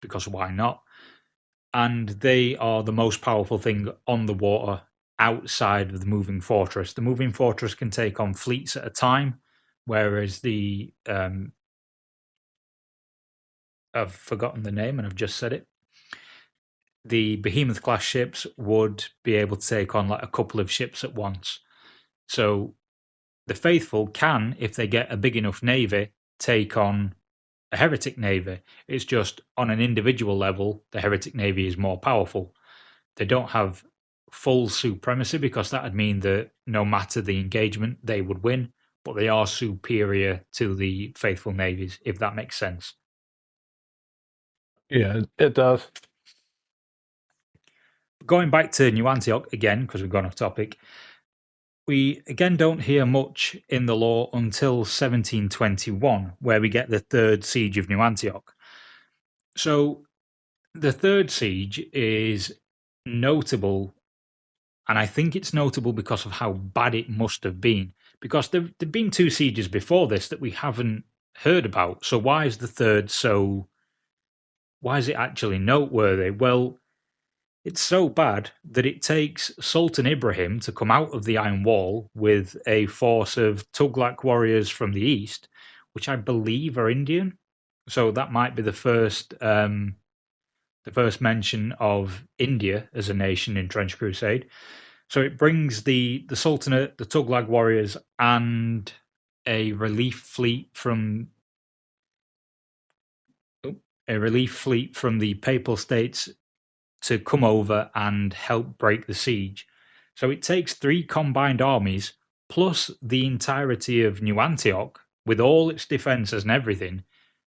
because why not? And they are the most powerful thing on the water outside of the moving fortress. The moving fortress can take on fleets at a time, whereas the I've forgotten the name and I've just said it. The behemoth class ships would be able to take on like a couple of ships at once. So the faithful can, if they get a big enough navy, take on a heretic navy. It's just on an individual level, the heretic navy is more powerful. They don't have full supremacy, because that would mean that no matter the engagement, they would win, but they are superior to the faithful navies, if that makes sense. Yeah, it does. Going back to New Antioch again, because we've gone off topic, we again don't hear much in the lore until 1721, where we get the third siege of New Antioch. So the third siege is notable, and I think it's notable because of how bad it must have been, because there've been two sieges before this that we haven't heard about. So why is the third why is it actually noteworthy? Well, It's so bad that it takes Sultan Ibrahim to come out of the Iron Wall with a force of Tughlaq warriors from the east, which I believe are Indian. So that might be the first mention of India as a nation in Trench Crusade. So it brings the Sultanate, the Tughlaq warriors, and a relief fleet from the Papal States to come over and help break the siege. So it takes 3 combined armies plus the entirety of New Antioch with all its defenses and everything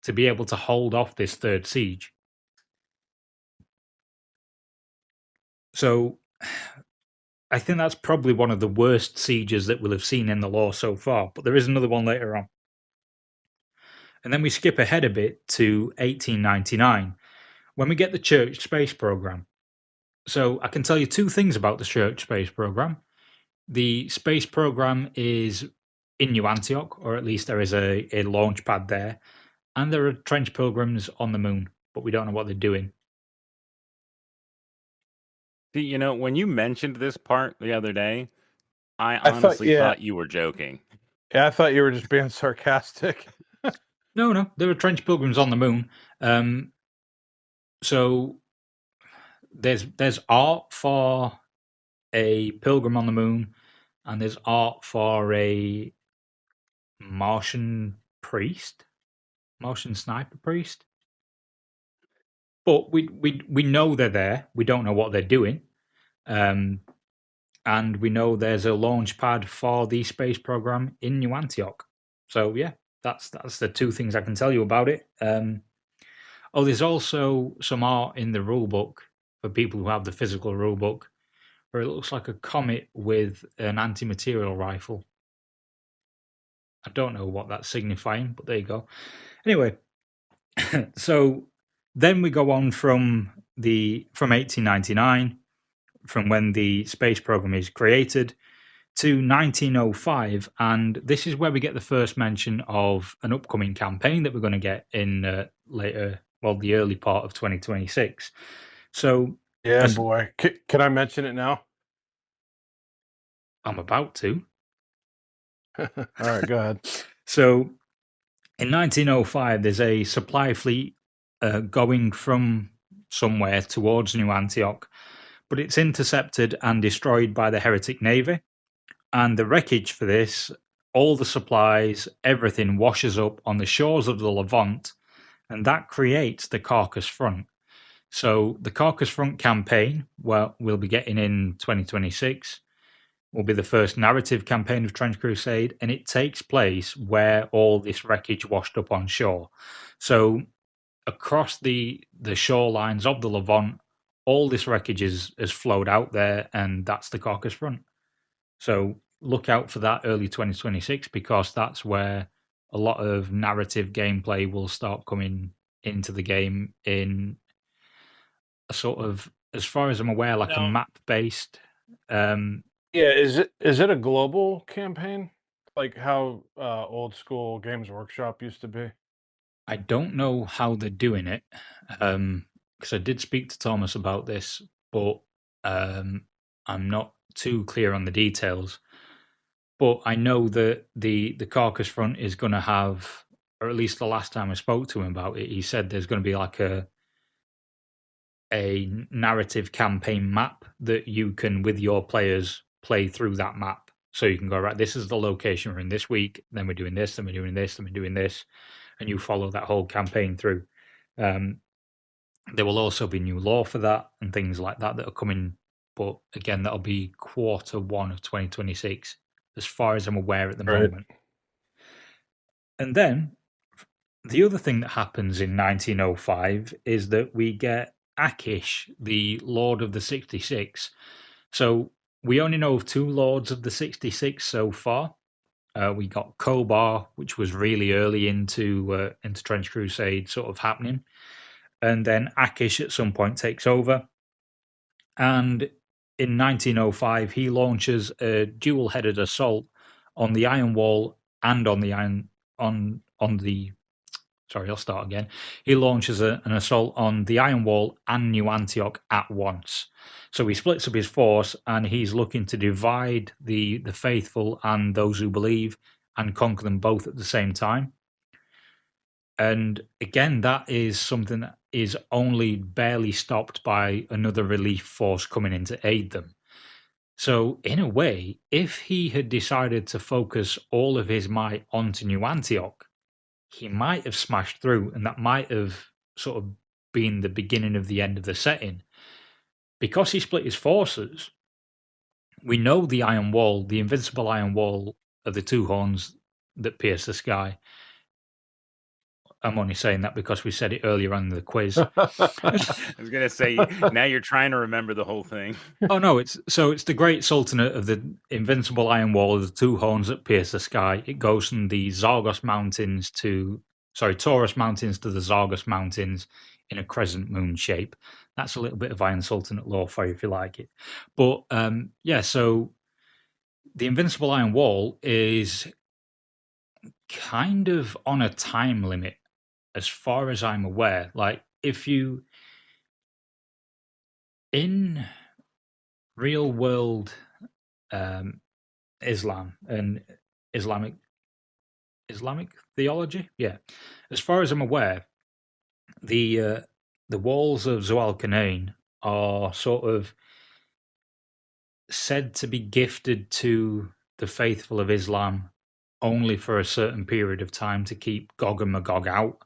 to be able to hold off this third siege. So I think that's probably one of the worst sieges that we'll have seen in the lore so far, but there is another one later on. And then we skip ahead a bit to 1899 when we get the Church Space Program. So I can tell you 2 things about the Church Space Program. The space program is in New Antioch, or at least there is a launch pad there, and there are trench pilgrims on the moon, but we don't know what they're doing. See, when you mentioned this part the other day, I honestly thought you were joking. Yeah, I thought you were just being sarcastic. No, there are trench pilgrims on the moon. So there's art for a pilgrim on the moon, and there's art for a Martian sniper priest. But we know they're there. We don't know what they're doing. And we know there's a launch pad for the space program in New Antioch. So yeah, that's the 2 things I can tell you about it. There's also some art in the rulebook for people who have the physical rulebook, where it looks like a comet with an anti-material rifle. I don't know what that's signifying, but there you go. Anyway, so then we go on from 1899, from when the space program is created, to 1905, and this is where we get the first mention of an upcoming campaign that we're going to get in the early part of 2026. So yeah, boy, can I mention it now? I'm about to. All right, go ahead. So in 1905, there's a supply fleet going from somewhere towards New Antioch, but it's intercepted and destroyed by the Heretic Navy. And the wreckage for this, all the supplies, everything washes up on the shores of the Levant, and that creates the Carcass Front. So the Carcass Front campaign, well, we'll be getting in 2026, will be the first narrative campaign of Trench Crusade, and it takes place where all this wreckage washed up on shore. So across the shorelines of the Levant, all this wreckage has flowed out there, and that's the Carcass Front. So look out for that early 2026, because that's where a lot of narrative gameplay will start coming into the game in a sort of, as far as I'm aware, like a map-based. Is it a global campaign, like how old school Games Workshop used to be? I don't know how they're doing it, because I did speak to Thomas about this, but I'm not too clear on the details. But I know that the Carcass Front is going to have, or at least the last time I spoke to him about it, he said there's going to be like a narrative campaign map that you can, with your players, play through that map. So you can go, right, this is the location we're in this week, then we're doing this, then we're doing this, then we're doing this, and you follow that whole campaign through. There will also be new lore for that and things like that are coming, but again, that'll be Q1 of 2026, as far as I'm aware at the moment. And then the other thing that happens in 1905 is that we get Akish, the Lord of the 66. So we only know of 2 Lords of the 66 so far. We got Kobar, which was really early into Trench Crusade sort of happening. And then Akish at some point takes over. And in 1905, he launches a dual-headed assault on the Iron Wall and on the Sorry, I'll start again. He launches an assault on the Iron Wall and New Antioch at once. So he splits up his force, and he's looking to divide the faithful and those who believe and conquer them both at the same time. And again, that is something that is only barely stopped by another relief force coming in to aid them. So in a way, if he had decided to focus all of his might onto New Antioch, he might have smashed through, and that might have sort of been the beginning of the end of the setting. Because he split his forces, we know the Iron Wall, the invincible Iron Wall of the two horns that pierce the sky. I'm only saying that because we said it earlier on in the quiz. I was gonna say, now you're trying to remember the whole thing. Oh no, it's the Great Sultanate of the invincible Iron Wall of the two horns that pierce the sky. It goes from the Taurus Mountains to the Zargos Mountains in a crescent moon shape. That's a little bit of Iron Sultanate lore for you if you like it. But so the invincible Iron Wall is kind of on a time limit, as far as I'm aware. Like, if you in real world Islam and Islamic theology, as far as I'm aware, the walls of Zual Kanain are sort of said to be gifted to the faithful of Islam only for a certain period of time to keep Gog and Magog out.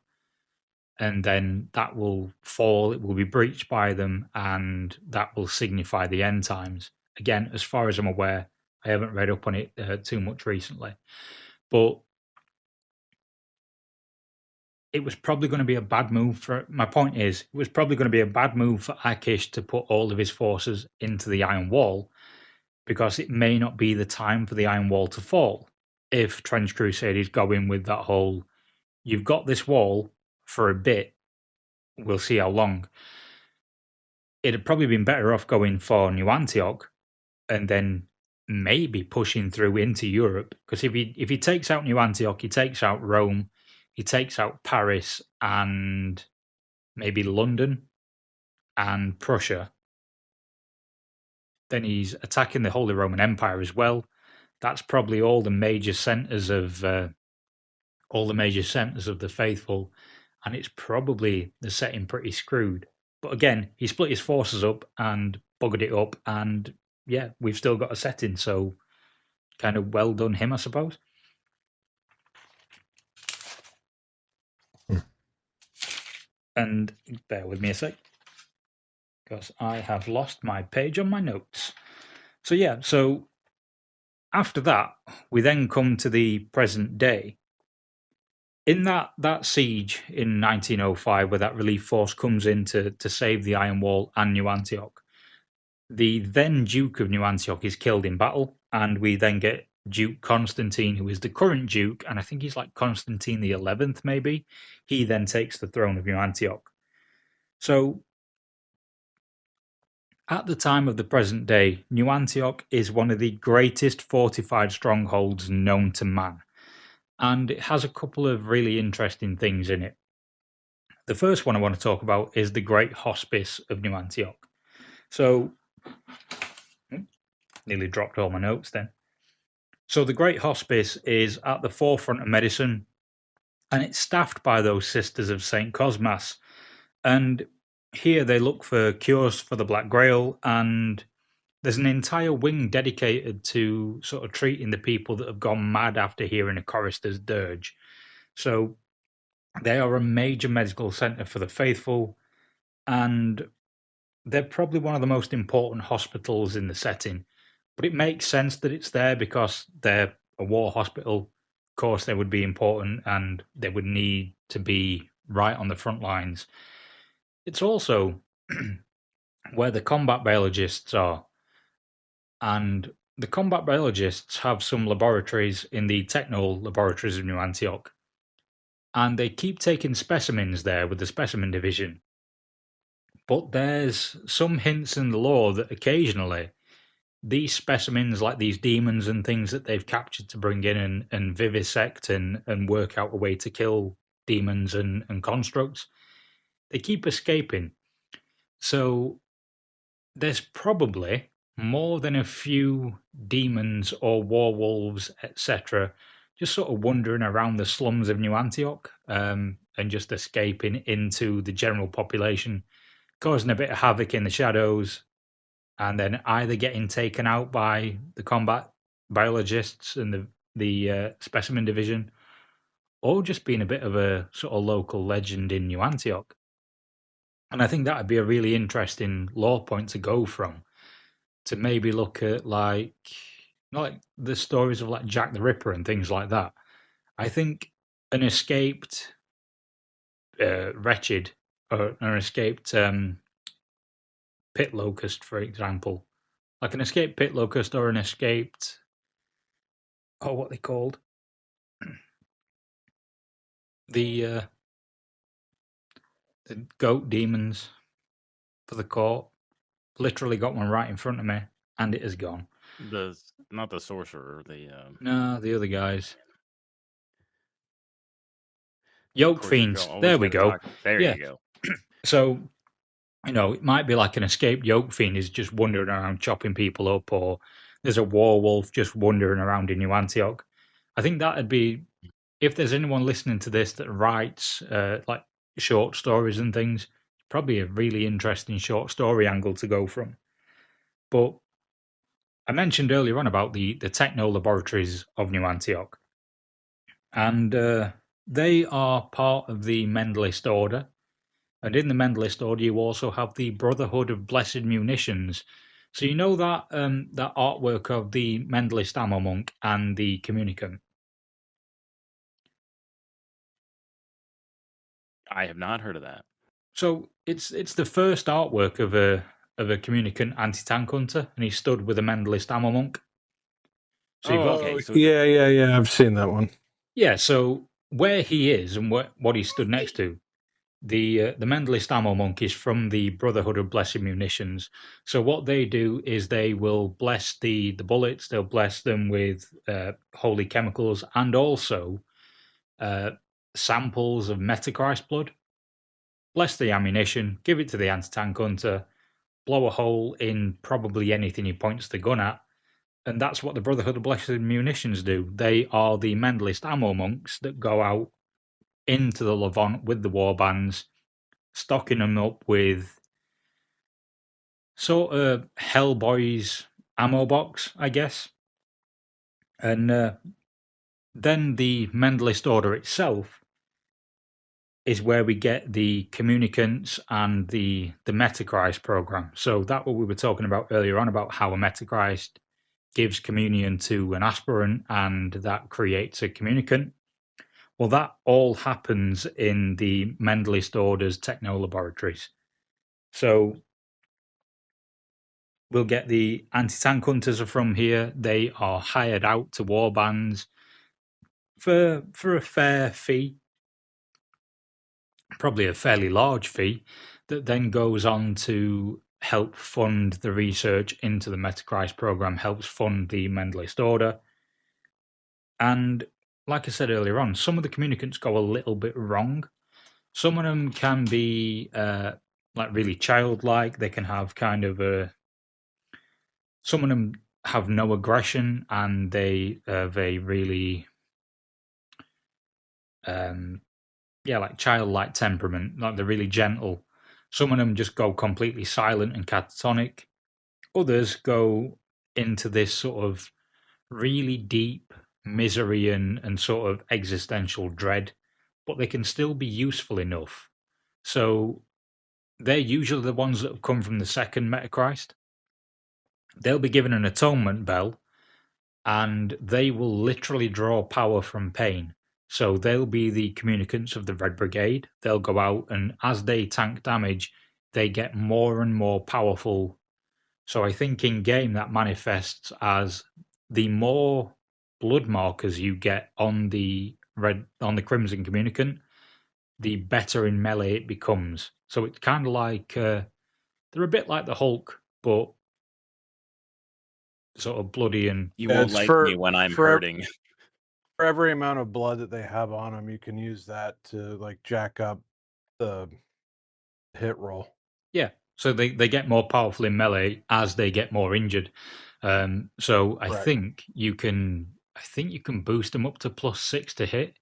And then that will fall, it will be breached by them, and that will signify the end times. Again, as far as I'm aware, I haven't read up on it too much recently. But it was probably going to be a bad move for... My point is, it was probably going to be a bad move for Akish to put all of his forces into the Iron Wall, because it may not be the time for the Iron Wall to fall. If Trench Crusade is going with that whole, you've got this wall for a bit, we'll see how long. It'd probably been better off going for New Antioch and then maybe pushing through into Europe, because if he takes out New Antioch, he takes out Rome, he takes out Paris and maybe London and Prussia, then he's attacking the Holy Roman Empire as well. That's probably all the major centers of the faithful, and it's probably the setting pretty screwed. But again, he split his forces up and buggered it up, and yeah, we've still got a setting, so kind of well done him, I suppose. And bear with me a sec, because I have lost my page on my notes. So after that, we then come to the present day. In that siege in 1905, where that relief force comes in to save the Iron Wall and New Antioch, the then Duke of New Antioch is killed in battle, and we then get Duke Constantine, who is the current Duke, and I think he's like Constantine the 11th, maybe. He then takes the throne of New Antioch. So, at the time of the present day, New Antioch is one of the greatest fortified strongholds known to man. And it has a couple of really interesting things in it. The first one I want to talk about is the Great Hospice of New Antioch. So, nearly dropped all my notes then. So the Great Hospice is at the forefront of medicine, and it's staffed by those Sisters of St. Cosmas. And here they look for cures for the Black Grail, and there's an entire wing dedicated to sort of treating the people that have gone mad after hearing a chorister's dirge. So they are a major medical centre for the faithful, and they're probably one of the most important hospitals in the setting. But it makes sense that it's there because they're a war hospital. Of course, they would be important, and they would need to be right on the front lines. It's also where the combat biologists are. And the combat biologists have some laboratories in the techno laboratories of New Antioch. And they keep taking specimens there with the specimen division. But there's some hints in the lore that occasionally these specimens, like these demons and things that they've captured to bring in and vivisect and work out a way to kill demons and constructs. They keep escaping. So there's probably more than a few demons or werewolves, etc., just sort of wandering around the slums of New Antioch, and just escaping into the general population, causing a bit of havoc in the shadows, and then either getting taken out by the combat biologists and the specimen division, or just being a bit of a sort of local legend in New Antioch. And I think that would be a really interesting lore point to go from, to maybe look at like the stories of like Jack the Ripper and things like that. I think an escaped wretched or an escaped pit locust, for example, like an escaped pit locust or an escaped what they called the goat demons for the court. Literally got one right in front of me, and it is gone. Not the sorcerer, No, the other guys. Yoke course, you're fiends. always There we gotta go. there Yeah. you go. So, it might be like an escaped yoke fiend is just wandering around chopping people up, or there's a werewolf just wandering around in New Antioch. I think that'd be, if there's anyone listening to this that writes like short stories and things, probably a really interesting short story angle to go from. But I mentioned earlier on about the techno laboratories of New Antioch, and they are part of the Mendelist Order. And in the Mendelist Order, you also have the Brotherhood of Blessed Munitions. So you know that that artwork of the Mendelist Ammo Monk and the Communicant? I have not heard of that. So it's the first artwork of a Communicant anti-tank hunter, and he stood with a Mendelist Ammo Monk. So you've got, okay. So Yeah. I've seen that one. yeah. So where he is and what he stood next to, the Mendelist Ammo Monk is from the Brotherhood of Blessed Munitions. So what they do is they will bless the bullets. They'll bless them with holy chemicals and also samples of Metachrist blood. Bless the ammunition, give it to the anti-tank hunter, blow a hole in probably anything he points the gun at, and that's what the Brotherhood of Blessed Munitions do. They are the Mendelist Ammo Monks that go out into the Levant with the warbands, stocking them up with sort of Hellboy's ammo box, I guess. And then the Mendelist Order itself is where we get the communicants and the Metachrist program. So that what we were talking about earlier on, about how a Metachrist gives communion to an aspirant and that creates a communicant. Well, that all happens in the Mendelist Order's techno laboratories. So we'll get the anti-tank hunters are from here. They are hired out to warbands for a fair fee, probably a fairly large fee, that then goes on to help fund the research into the Metachrist program, helps fund the Mendelist Order. And like I said earlier on, some of the communicants go a little bit wrong. Some of them can be like really childlike. They can have kind of a. Some of them have no aggression and they have a really, like childlike temperament. Like they're really gentle. Some of them just go completely silent and catatonic. Others go into this sort of really deep misery and sort of existential dread, but they can still be useful enough. So they're usually the ones that have come from the second Metachrist. They'll be given an atonement bell, and they will literally draw power from pain. So they'll be the communicants of the Red Brigade. They'll go out, and as they tank damage, they get more and more powerful. So I think in game that manifests as the more blood markers you get on the Crimson Communicant, the better in melee it becomes. So it's kind of like they're a bit like the Hulk, but sort of bloody and you won't like me when I'm hurting. For every amount of blood that they have on them, you can use that to like jack up the hit roll. Yeah, so they get more powerful in melee as they get more injured. So I Correct. think you can boost them up to +6 to hit.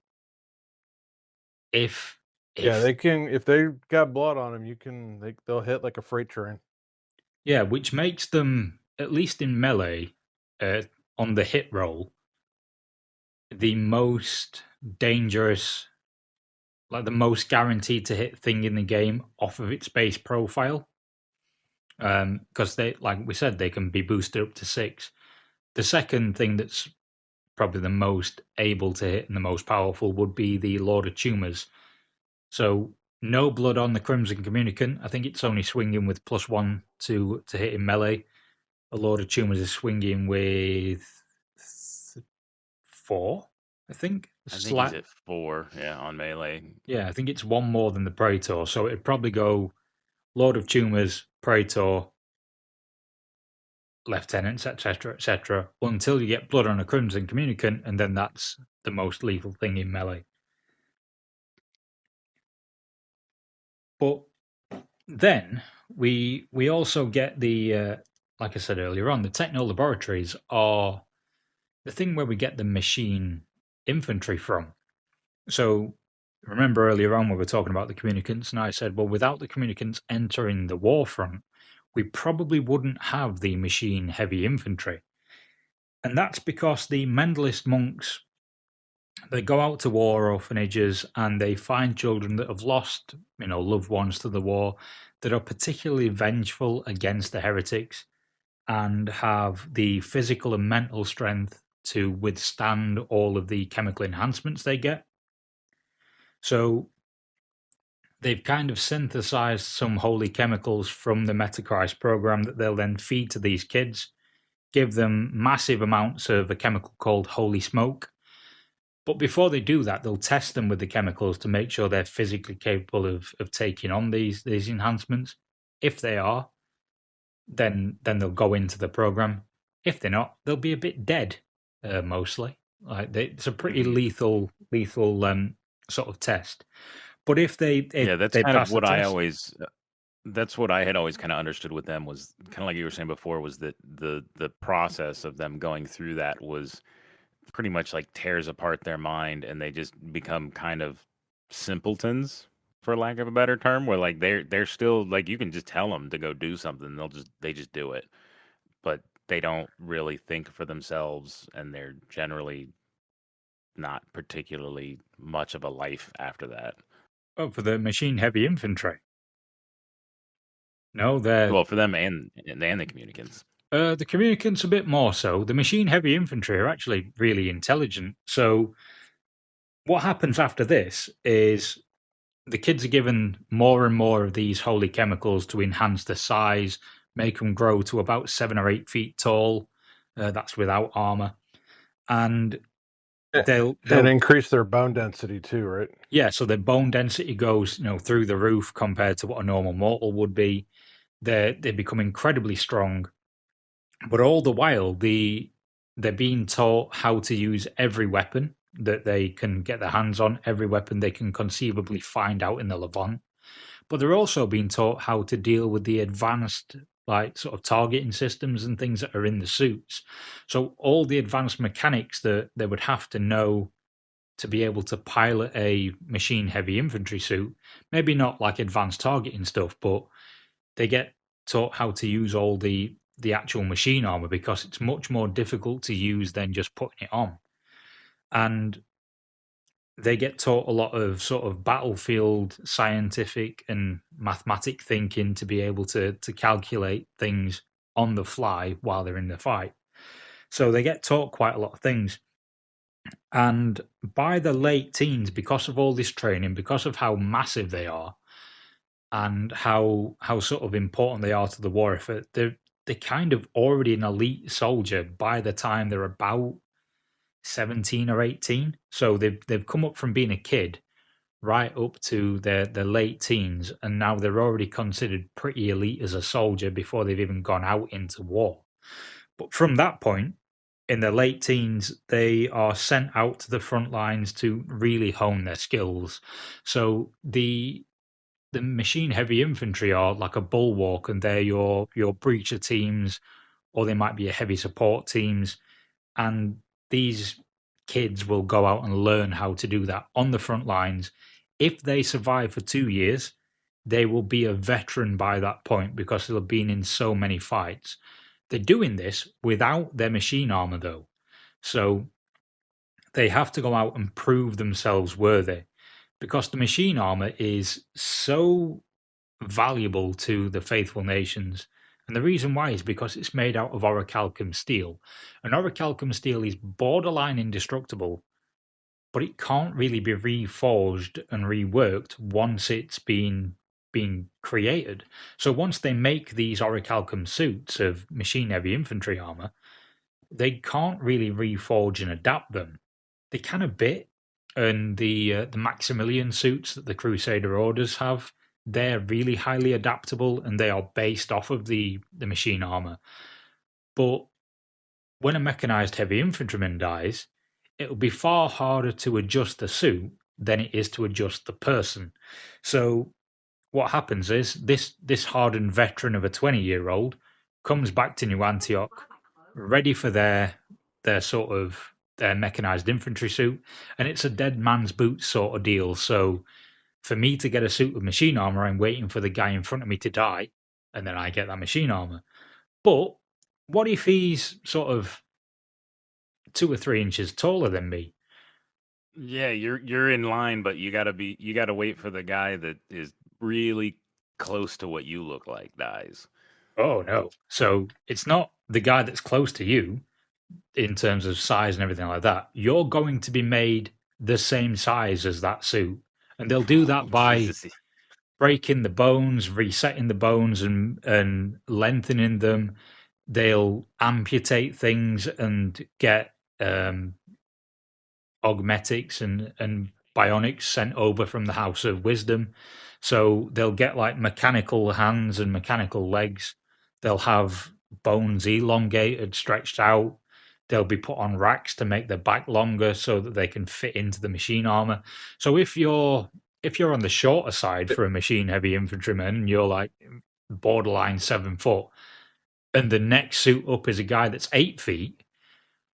If Yeah, if they can if they got blood on them, they'll hit like a freight train. Yeah, which makes them, at least in melee, on the hit roll, the most dangerous, like the most guaranteed to hit thing in the game off of its base profile. Because they, like we said, they can be boosted up to 6. The second thing that's probably the most able to hit and the most powerful would be the Lord of Tumors. So no blood on the Crimson Communicant. I think it's only swinging with +1 to hit in melee. A Lord of Tumors is swinging with 4, I think. I think he's at 4, on melee. Yeah, I think it's 1 more than the Praetor. So it'd probably go Lord of Tumors, Praetor, Lieutenants, etc., until you get blood on a Crimson Communicant, and then that's the most lethal thing in melee. But then we also get the, like I said earlier on, the techno laboratories are the thing where we get the machine infantry from. So remember earlier on we were talking about the communicants, and I said, well, without the communicants entering the war front, we probably wouldn't have the machine heavy infantry. And that's because the Mendelist monks, they go out to war orphanages and they find children that have lost, loved ones to the war, that are particularly vengeful against the heretics and have the physical and mental strength to withstand all of the chemical enhancements they get. So they've kind of synthesized some holy chemicals from the Metachrist program that they'll then feed to these kids, give them massive amounts of a chemical called holy smoke. But before they do that, they'll test them with the chemicals to make sure they're physically capable of taking on these enhancements. If they are, then they'll go into the program. If they're not, they'll be a bit dead, mostly. It's a pretty lethal sort of test. But if they That's they kind of pass the what I test, always. That's what I had always kind of understood with them, was kind of like you were saying before, was that the process of them going through that was pretty much like tears apart their mind, and they just become kind of simpletons, for lack of a better term, where like they're still like, you can just tell them to go do something, they just do it, but they don't really think for themselves, and they're generally not particularly much of a life after that. for the machine heavy infantry, no, they're Well, for them and the communicants. the communicants a bit more so. The machine heavy infantry are actually really intelligent. So what happens after this is the kids are given more and more of these holy chemicals to enhance their size, make them grow to about 7 or 8 feet tall. That's without armor, and they'll And increase their bone density too, right? yeah. So their bone density goes through the roof compared to what a normal mortal would be. They become incredibly strong, but all the while they're being taught how to use every weapon that they can get their hands on, every weapon they can conceivably find out in the Levant. But they're also being taught how to deal with the advanced, like, sort of targeting systems and things that are in the suits. So all the advanced mechanics that they would have to know to be able to pilot a machine heavy infantry suit, maybe not like advanced targeting stuff, but they get taught how to use all the actual machine armor, because it's much more difficult to use than just putting it on. And they get taught a lot of sort of battlefield scientific and mathematic thinking to be able to calculate things on the fly while they're in the fight. So they get taught quite a lot of things. And by the late teens, because of all this training, because of how massive they are, and how sort of important they are to the war effort, they're kind of already an elite soldier by the time they're about 17 or 18. So they've come up from being a kid right up to their late teens, and now they're already considered pretty elite as a soldier before they've even gone out into war. But from that point, in their late teens, they are sent out to the front lines to really hone their skills. So the machine heavy infantry are like a bulwark, and they're your breacher teams, or they might be a heavy support teams, and these kids will go out and learn how to do that on the front lines. If they survive for 2 years, they will be a veteran by that point because they'll have been in so many fights. They're doing this without their machine armor, though. So they have to go out and prove themselves worthy because the machine armor is so valuable to the faithful nations. And the reason why is because it's made out of orichalcum steel. And orichalcum steel is borderline indestructible, but it can't really be reforged and reworked once it's been created. So once they make these orichalcum suits of machine heavy infantry armor, they can't really reforge and adapt them. They can a bit, and the Maximilian suits that the Crusader orders have, they're really highly adaptable, and they are based off of the machine armor. But when a mechanized heavy infantryman dies, it'll be far harder to adjust the suit than it is to adjust the person. So what happens is this hardened veteran of a 20-year-old comes back to New Antioch, ready for their sort of their mechanized infantry suit, and it's a dead man's boots sort of deal. So for me to get a suit of machine armor, I'm waiting for the guy in front of me to die, and then I get that machine armor. But what if he's sort of 2 or 3 inches taller than me? Yeah, you're in line, but you gotta wait for the guy that is really close to what you look like dies. Oh no. So it's not the guy that's close to you in terms of size and everything like that. You're going to be made the same size as that suit. And they'll do that by Jesus. breaking the bones, resetting the bones, and lengthening them. They'll amputate things and get augmetics and bionics sent over from the House of Wisdom. So they'll get like mechanical hands and mechanical legs. They'll have bones elongated, stretched out. They'll be put on racks to make their back longer so that they can fit into the machine armor. So if you're on the shorter side for a machine heavy infantryman, and you're like borderline 7 foot, and the next suit up is a guy that's 8 feet,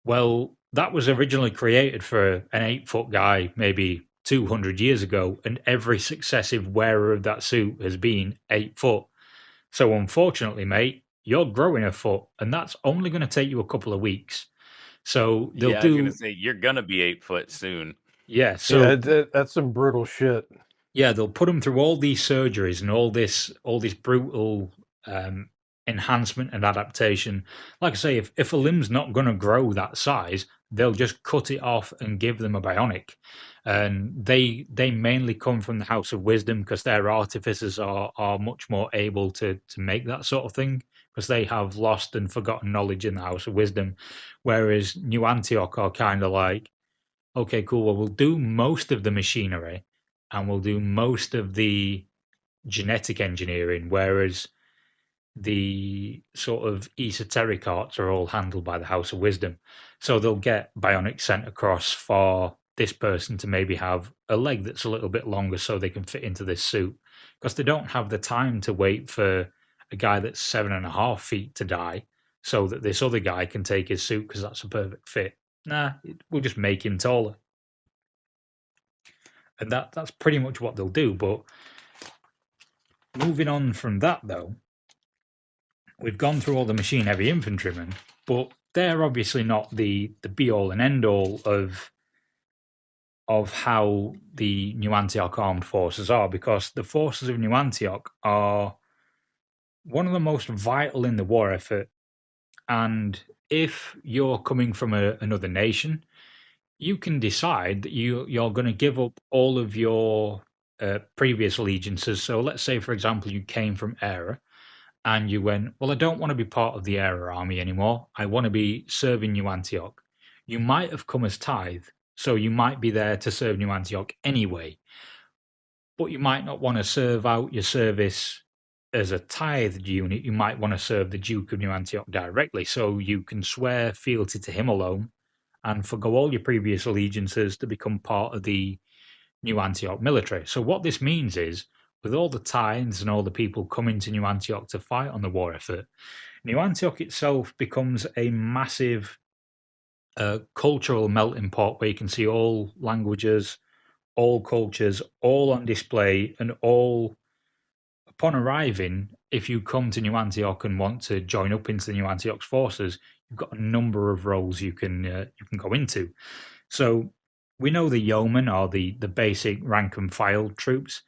well, that was originally created for an 8 foot guy, maybe 200 years ago, and every successive wearer of that suit has been 8 foot. So, unfortunately, mate, you're growing a foot, and that's only going to take you a couple of weeks. So they'll Yeah, I was gonna say you're gonna be 8 foot soon. Yeah, so that's some brutal shit. Yeah, they'll put them through all these surgeries and all this brutal enhancement and adaptation. Like I say, if a limb's not going to grow that size, they'll just cut it off and give them a bionic. And they mainly come from the House of Wisdom because their artificers are much more able to make that sort of thing because they have lost and forgotten knowledge in the House of Wisdom. Whereas New Antioch are kind of like, okay, cool, well, we'll do most of the machinery and we'll do most of the genetic engineering, whereas the sort of esoteric arts are all handled by the House of Wisdom. So they'll get bionics sent across for this person to maybe have a leg that's a little bit longer so they can fit into this suit because they don't have the time to wait for a guy that's 7.5 feet to die so that this other guy can take his suit because that's a perfect fit. Nah, we'll just make him taller. And that's pretty much what they'll do. But moving on from that, though, we've gone through all the machine heavy infantrymen, but they're obviously not the be all and end all of how the New Antioch armed forces are, because the forces of New Antioch are one of the most vital in the war effort. And if you're coming from another nation, you can decide that you're going to give up all of your previous allegiances. So let's say, for example, you came from Era and you went, well, I don't want to be part of the Era army anymore. I want to be serving New Antioch. You might have come as tithe, so you might be there to serve New Antioch anyway, but you might not want to serve out your service as a tithed unit, you might want to serve the Duke of New Antioch directly, so you can swear fealty to him alone and forgo all your previous allegiances to become part of the New Antioch military. So what this means is, with all the tithes and all the people coming to New Antioch to fight on the war effort, New Antioch itself becomes a massive cultural melting pot where you can see all languages, all cultures, all on display, and all upon arriving. If you come to New Antioch and want to join up into the New Antioch's forces, you've got a number of roles you can go into. So we know the yeomen are the basic rank and file troops.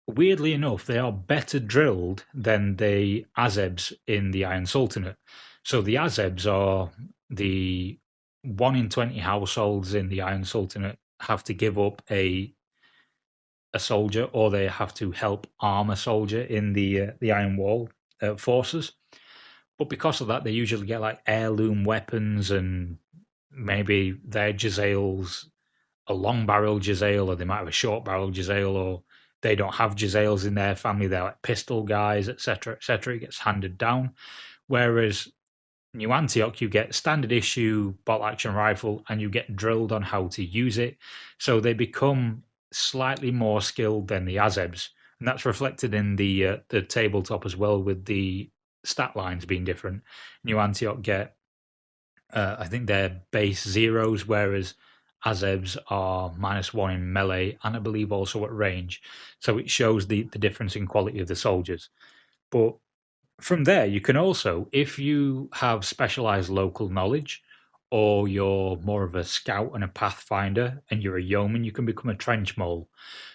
Weirdly enough, they are better drilled than the Azebs in the Iron Sultanate. So the Azebs are the 1 in 20 households in the Iron Sultanate have to give up a soldier, or they have to help arm a soldier in the Iron Wall forces. But because of that, they usually get like heirloom weapons, and maybe their Jezzail's a long barrel Jezzail, or they might have a short barrel Jezzail, or they don't have Jezzails in their family. They're like pistol guys, etc., etc. It gets handed down. Whereas New Antioch, you get standard issue bolt action rifle, and you get drilled on how to use it. So they become slightly more skilled than the Azebs, and that's reflected in the tabletop as well, with the stat lines being different. New Antioch get, I think they're base zeros, whereas Azebs are -1 in melee, and I believe also at range. So it shows the difference in quality of the soldiers. But from there, you can also, if you have specialized local knowledge, or you're more of a scout and a pathfinder, and you're a yeoman, you can become a trench mole.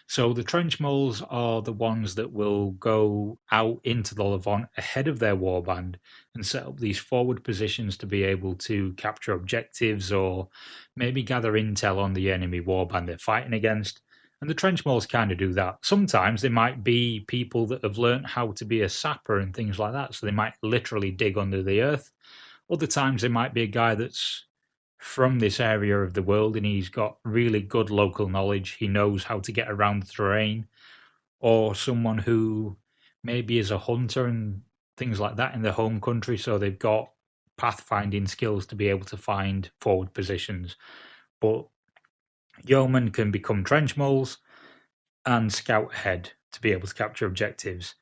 So the trench moles are the ones that will go out into the Levant ahead of their warband and set up these forward positions to be able to capture objectives, or maybe gather intel on the enemy warband they're fighting against. And the trench moles kind of do that. Sometimes they might be people that have learned how to be a sapper and things like that, so they might literally dig under the earth. Other times they might be a guy that's from this area of the world and he's got really good local knowledge. He knows how to get around the terrain. Or someone who maybe is a hunter and things like that in their home country, so they've got pathfinding skills to be able to find forward positions. But yeomen can become trench moles and scout ahead to be able to capture objectives.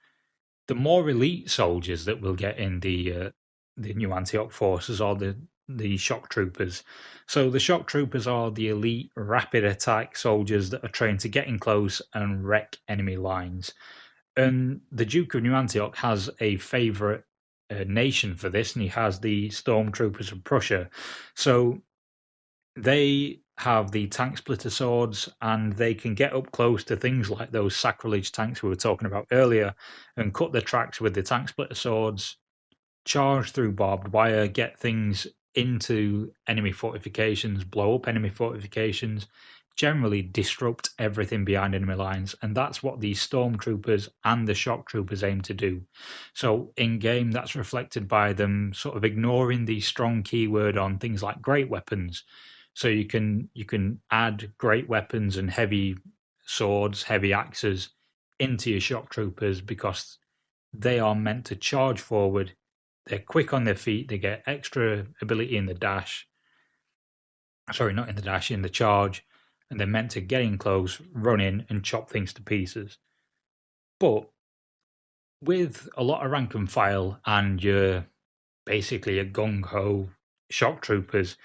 The more elite soldiers that we'll get in the New Antioch forces are the shock troopers. So the shock troopers are the elite rapid attack soldiers that are trained to get in close and wreck enemy lines. And the Duke of New Antioch has a favourite nation for this, and he has the stormtroopers of Prussia. So they have the tank splitter swords, and they can get up close to things like those sacrilege tanks we were talking about earlier and cut their tracks with the tank splitter swords, charge through barbed wire, get things into enemy fortifications, blow up enemy fortifications, generally disrupt everything behind enemy lines. And that's what the stormtroopers and the shock troopers aim to do. So in game, that's reflected by them sort of ignoring the strong keyword on things like great weapons. So you can add great weapons and heavy swords, heavy axes into your shock troopers, because they are meant to charge forward. They're quick on their feet. They get extra ability in the dash. Sorry, not in the dash, in the charge. And they're meant to get in close, run in, and chop things to pieces. But with a lot of rank and file, and you're basically a gung-ho shock troopers,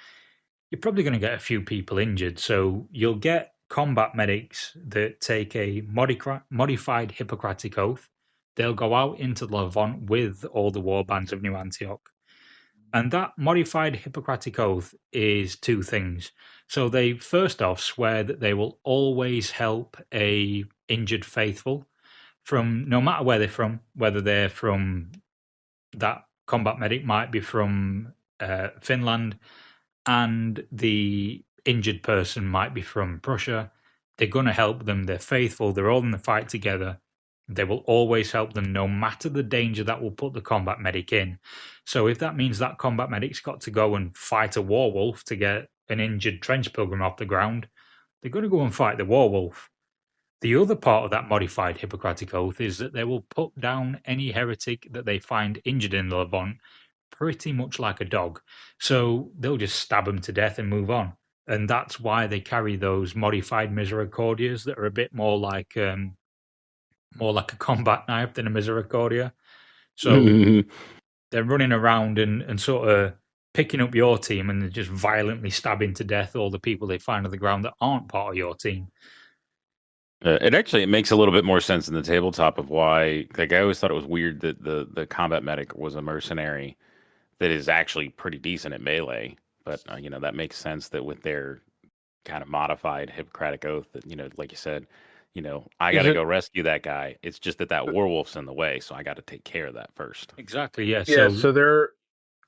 you're probably going to get a few people injured. So you'll get combat medics that take a modified Hippocratic Oath. They'll go out into the Levant with all the warbands of New Antioch. And that modified Hippocratic Oath is two things. So they first off swear that they will always help a injured faithful, from no matter where they're from, whether they're from, that combat medic might be from Finland, and the injured person might be from Prussia. They're going to help them. They're faithful. They're all in the fight together. They will always help them, no matter the danger that will put the combat medic in. So if that means that combat medic's got to go and fight a werewolf to get an injured trench pilgrim off the ground, they're going to go and fight the werewolf. The other part of that modified Hippocratic Oath is that they will put down any heretic that they find injured in the Levant pretty much like a dog. So they'll just stab them to death and move on. And that's why they carry those modified Misericordias that are a bit more like a combat knife than a Misericordia. So they're running around and sort of picking up your team and just violently stabbing to death all the people they find on the ground that aren't part of your team. It makes a little bit more sense in the tabletop of why. Like, I always thought it was weird that the combat medic was a mercenary that is actually pretty decent at melee. But that makes sense that with their kind of modified Hippocratic Oath, that like you said, I got to go rescue that guy. It's just that werewolf's in the way, so I got to take care of that first. Exactly. Yeah. Yeah. So they're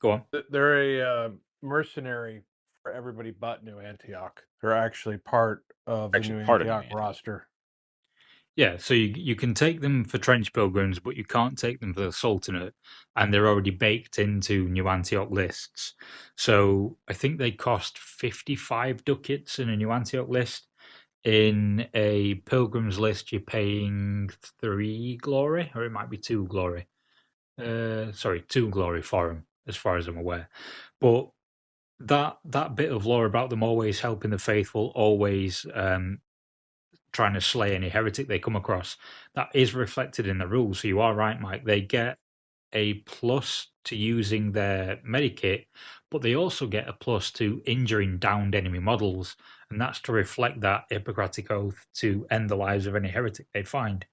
go on. They're a mercenary for everybody but New Antioch. They're actually part of the New Antioch roster. Yeah, so you can take them for trench pilgrims, but you can't take them for the Sultanate, and they're already baked into New Antioch lists. So I think they cost 55 ducats in a New Antioch list. In a pilgrims list, you're paying 3 glory, or it might be 2 glory. 2 glory for them, as far as I'm aware. But that bit of lore about them always helping the faithful, always trying to slay any heretic they come across, that is reflected in the rules. So you are right, Mike. They get a plus to using their medikit, but they also get a plus to injuring downed enemy models, and that's to reflect that Hippocratic Oath to end the lives of any heretic they find.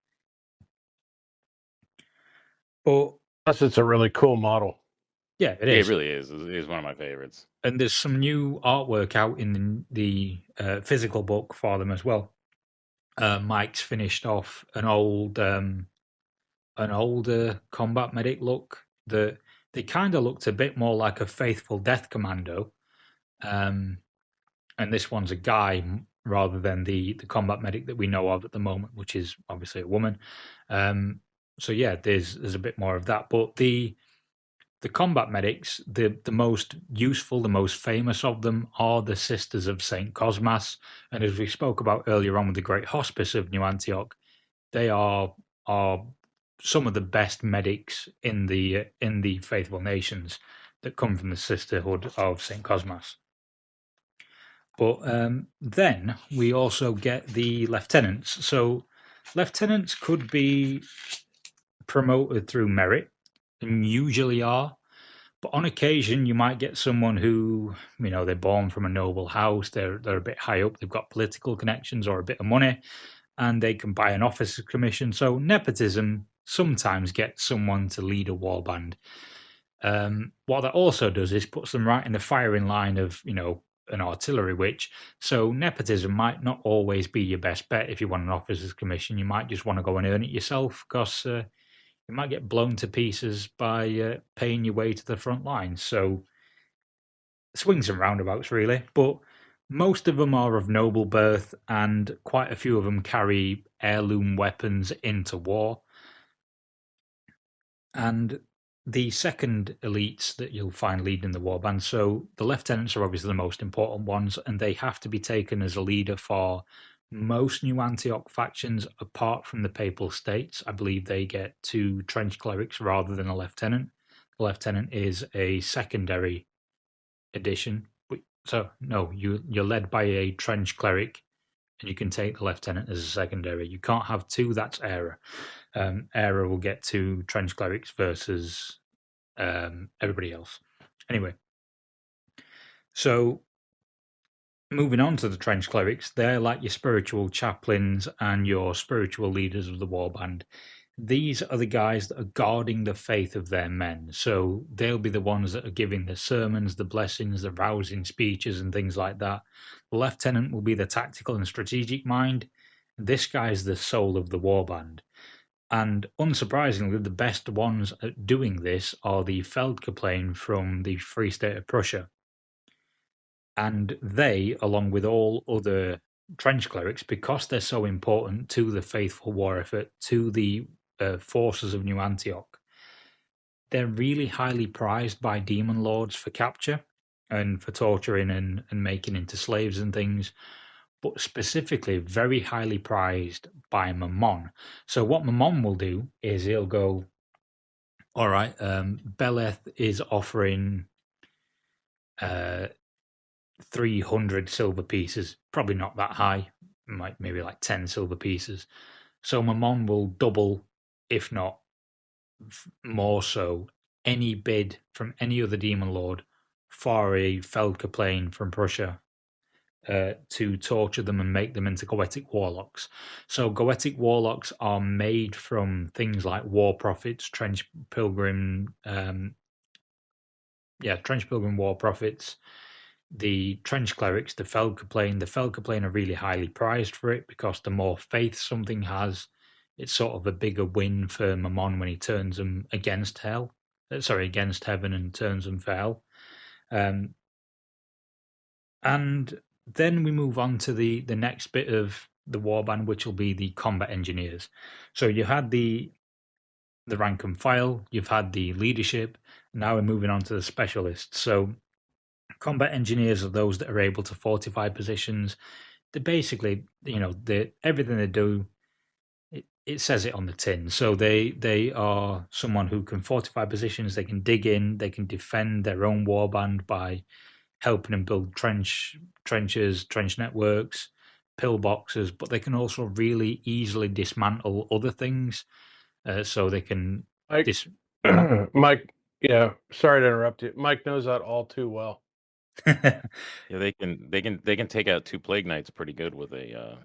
But plus, it's a really cool model. Yeah, it is. It really is. It is one of my favorites. And there's some new artwork out in the physical book for them as well. Mike's finished off an older combat medic look that they kind of looked a bit more like a faithful death commando, and this one's a guy rather than the combat medic that we know of at the moment, which is obviously a woman. So yeah, there's a bit more of that, but the combat medics, the most useful, the most famous of them are the Sisters of St. Cosmas. And as we spoke about earlier on with the Great Hospice of New Antioch, they are some of the best medics in the faithful nations that come from the Sisterhood of St. Cosmas. But then we also get the lieutenants. So lieutenants could be promoted through merit, and usually are. But on occasion, you might get someone who, they're born from a noble house, they're a bit high up, they've got political connections or a bit of money, and they can buy an officer's commission. So nepotism sometimes gets someone to lead a warband. What that also does is puts them right in the firing line of, an artillery witch. So nepotism might not always be your best bet if you want an officer's commission. You might just want to go and earn it yourself, because you might get blown to pieces by paying your way to the front lines. So swings and roundabouts, really. But most of them are of noble birth, and quite a few of them carry heirloom weapons into war. And the second elites that you'll find leading the warband, so the lieutenants are obviously the most important ones, and they have to be taken as a leader for most New Antioch factions, apart from the Papal States. I believe they get 2 trench clerics rather than a lieutenant. The lieutenant is a secondary addition. So, no, you're led by a trench cleric, and you can take the lieutenant as a secondary. You can't have 2, that's Era. Era will get 2 trench clerics versus everybody else. Anyway, so moving on to the trench clerics, they're like your spiritual chaplains and your spiritual leaders of the warband. These are the guys that are guarding the faith of their men. So they'll be the ones that are giving the sermons, the blessings, the rousing speeches and things like that. The lieutenant will be the tactical and strategic mind. This guy's the soul of the warband. And unsurprisingly, the best ones at doing this are the Feldkaplan from the Free State of Prussia. And they, along with all other trench clerics, because they're so important to the faithful war effort, to the forces of New Antioch, they're really highly prized by demon lords for capture and for torturing and making into slaves and things. but specifically very highly prized by my mom. So what my mom will do is he'll go, all right, Beleth is offering 300 silver pieces, probably not that high, maybe like 10 silver pieces. So my mom will double, if not more so, any bid from any other demon lord for a Feldka plane from Prussia to torture them and make them into Goetic warlocks. So Goetic warlocks are made from things like war prophets, trench pilgrim, trench pilgrim war prophets, the trench clerics, the Feldka plane. The Feldka plane are really highly prized for it because the more faith something has, it's sort of a bigger win for Mammon when he turns them against against heaven and turns them for hell. And then we move on to the next bit of the warband, which will be the combat engineers. So you had the rank and file, you've had the leadership, now we're moving on to the specialists. So combat engineers are those that are able to fortify positions. They basically, everything they do, it says it on the tin. So they are someone who can fortify positions, they can dig in, they can defend their own warband by helping them build trenches, trench networks, pillboxes, but they can also really easily dismantle other things. So they can. Mike, Mike, sorry to interrupt you. Mike knows that all too well. Yeah, they can take out 2 plague knights pretty good with a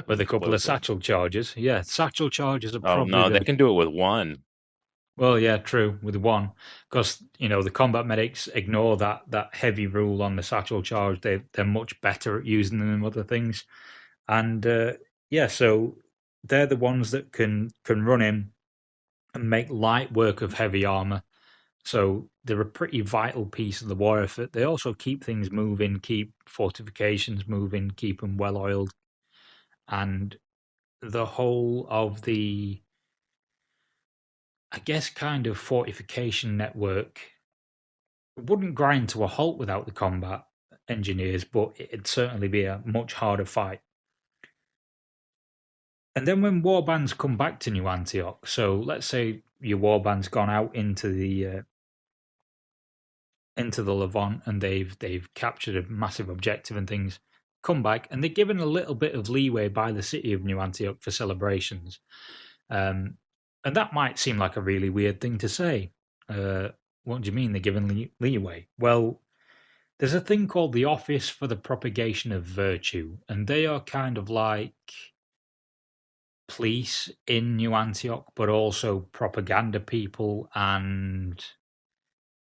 with a couple of satchel charges. Yeah, satchel charges are probably. Oh no, they can do it with 1. Well, yeah, true, with 1, because the combat medics ignore that heavy rule on the satchel charge. They're much better at using them than other things, and so they're the ones that can run in and make light work of heavy armor. So they're a pretty vital piece of the war effort. They also keep things moving, keep fortifications moving, keep them well oiled, and the whole of the, I guess, kind of fortification network wouldn't grind to a halt without the combat engineers, but it'd certainly be a much harder fight. And then when warbands come back to New Antioch, so let's say your warband's gone out into the Levant and they've captured a massive objective and things, come back and they're given a little bit of leeway by the city of New Antioch for celebrations. And that might seem like a really weird thing to say. What do you mean they're given leeway? Well, there's a thing called the Office for the Propagation of Virtue, and they are kind of like police in New Antioch, but also propaganda people, and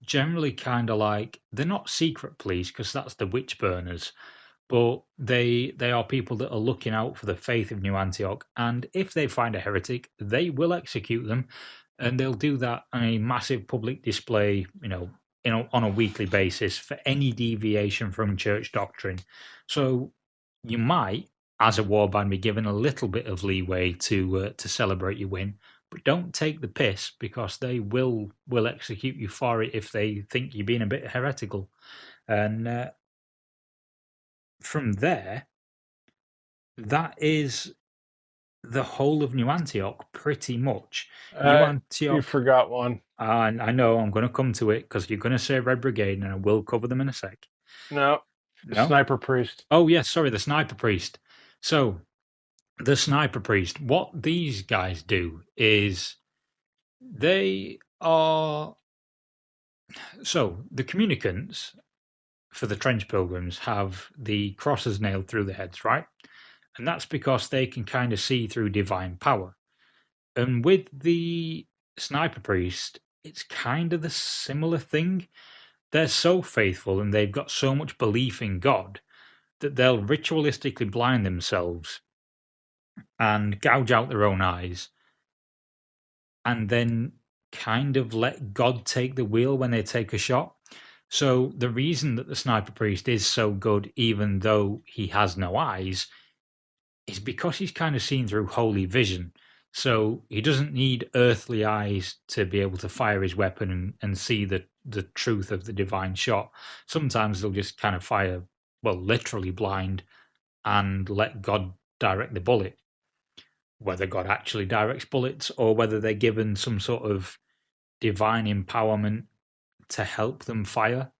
generally kind of like, they're not secret police because that's the witch burners, but they are people that are looking out for the faith of New Antioch, and if they find a heretic, they will execute them, and they'll do that on a massive public display, on a weekly basis for any deviation from church doctrine. So you might, as a warband, be given a little bit of leeway to celebrate your win, but don't take the piss because they will execute you for it if they think you're being a bit heretical. And from there, that is the whole of New Antioch, pretty much. You forgot one. I know, I'm going to come to it because you're going to say Red Brigade, and I will cover them in a sec. No? Sniper Priest. Oh, yes, sorry, the Sniper Priest. So, the Sniper Priest, what these guys do is they are... So, the communicants for the Trench Pilgrims have the crosses nailed through the heads, right? And that's because they can kind of see through divine power. And with the Sniper Priest, it's kind of the similar thing. They're so faithful and they've got so much belief in God that they'll ritualistically blind themselves and gouge out their own eyes and then kind of let God take the wheel when they take a shot. So the reason that the Sniper Priest is so good, even though he has no eyes, is because he's kind of seen through holy vision. So he doesn't need earthly eyes to be able to fire his weapon and see the truth of the divine shot. Sometimes they'll just kind of fire, well, literally blind, and let God direct the bullet. Whether God actually directs bullets or whether they're given some sort of divine empowerment to help them fire,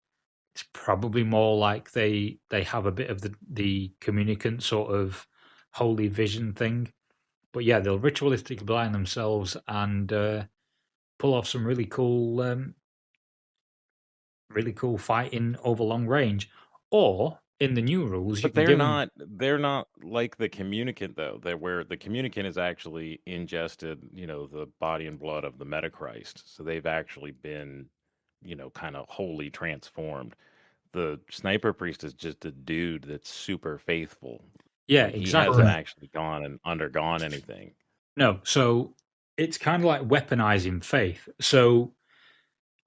it's probably more like they have a bit of the communicant sort of holy vision thing. But yeah, they'll ritualistically blind themselves and pull off some really cool fighting over long range. Or in the new rules, you But can give them. they're not like the communicant though. They're where the communicant is actually ingested, the body and blood of the Metachrist. So they've actually been, kind of wholly transformed. The sniper priest is just a dude that's super faithful. Yeah, Like he hasn't exactly. actually gone and undergone anything. No, so it's kind of like weaponizing faith. So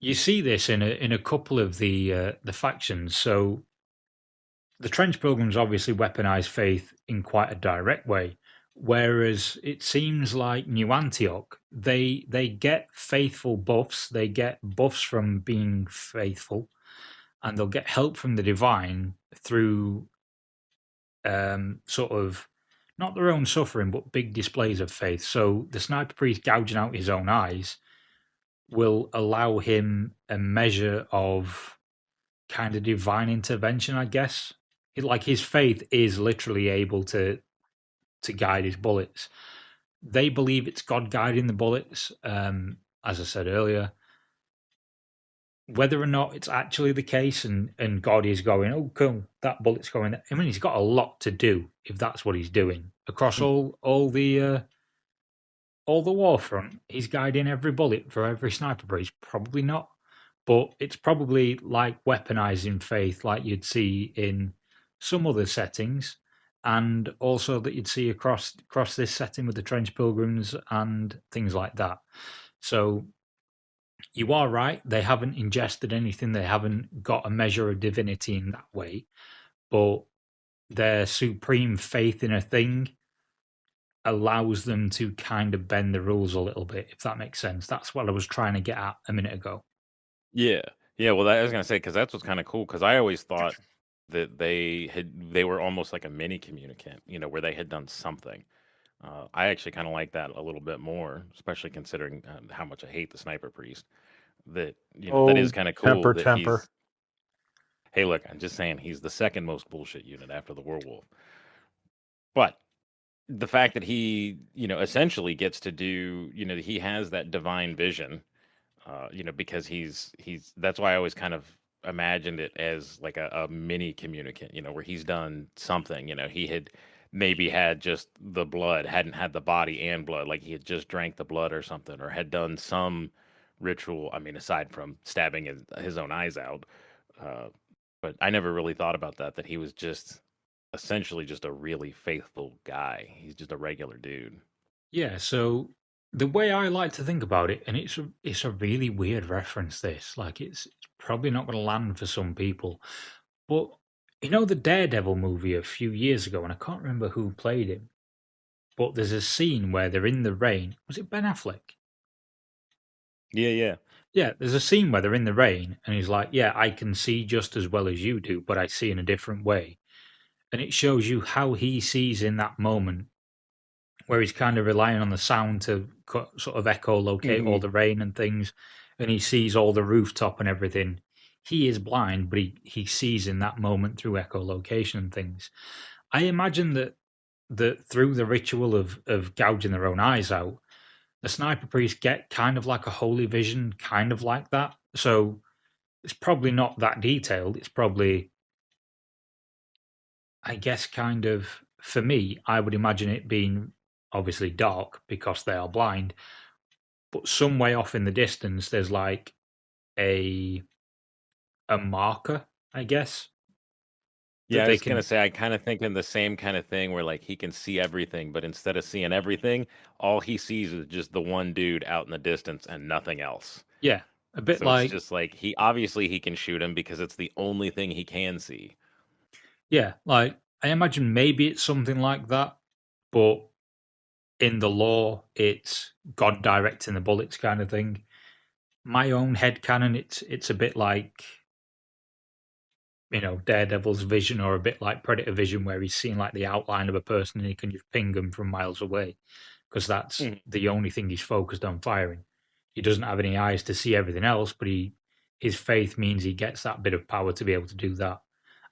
you see this in a couple of the factions. So the trench pilgrims obviously weaponize faith in quite a direct way, whereas it seems like New Antioch they get faithful buffs, they get buffs from being faithful, and they'll get help from the divine through sort of not their own suffering, but big displays of faith. So the sniper priest gouging out his own eyes will allow him a measure of kind of divine intervention, I guess. Like his faith is literally able to guide his bullets. They believe it's God guiding the bullets, as I said earlier. Whether or not it's actually the case and God is going, oh, cool, that bullet's going there. I mean, he's got a lot to do if that's what he's doing across all the warfront. He's guiding every bullet for every sniper priest. Probably not, but it's probably like weaponizing faith, like you'd see in some other settings, and also that you'd see across this setting with the trench pilgrims and things like that. So you are right; they haven't ingested anything; they haven't got a measure of divinity in that way, but their supreme faith in a thing allows them to kind of bend the rules a little bit, if that makes sense. That's what I was trying to get at a minute ago. Yeah. Yeah, well, I was gonna say because that's what's kind of cool. Because I always thought that they were almost like a mini communicant, where they had done something. I actually kind of like that a little bit more, especially considering how much I hate the sniper priest. That that is Oh, kind of cool temper, that temper. Hey, look, I'm just saying he's the second most bullshit unit after the werewolf. But the fact that he, essentially gets to do, he has that divine vision, because he's that's why I always kind of imagined it as like a mini communicant, where he's done something, he had maybe had just the blood, hadn't had the body and blood, like he had just drank the blood or something, or had done some ritual. I mean, aside from stabbing his own eyes out, uh, but I never really thought about that he was just essentially just a really faithful guy. He's just a regular dude. Yeah, so the way I like to think about it, and it's a really weird reference. This, like, it's probably not going to land for some people, but you know the Daredevil movie a few years ago, and I can't remember who played him, but there's a scene where they're in the rain. Was it Ben Affleck? Yeah, yeah. Yeah, there's a scene where they're in the rain, and he's like, "Yeah, I can see just as well as you do, but I see in a different way." And it shows you how he sees in that moment, where he's kind of relying on the sound to sort of echolocate all Hmm. the rain and things, and he sees all the rooftop and everything. He is blind, but he sees in that moment through echolocation and things. I imagine that through the ritual of gouging their own eyes out, the sniper priests get kind of like a holy vision, kind of like that. So it's probably not that detailed. It's probably, I guess, kind of for me, I would imagine it being obviously dark because they are blind, but some way off in the distance, there's like a marker, I guess, Yeah, that I they was gonna can. say I kind of thinking the same kind of thing where like he can see everything, but instead of seeing everything, all he sees is just the one dude out in the distance and nothing else. Yeah, a bit So it's like, just like he can shoot him because it's the only thing he can see. yeah, like I imagine maybe it's something like that, but in the law, it's God directing the bullets kind of thing. My own head canon, it's a bit like Daredevil's vision, or a bit like Predator vision, where he's seeing like the outline of a person and he can just ping them from miles away, because that's the only thing he's focused on firing. He doesn't have any eyes to see everything else, but his faith means he gets that bit of power to be able to do that.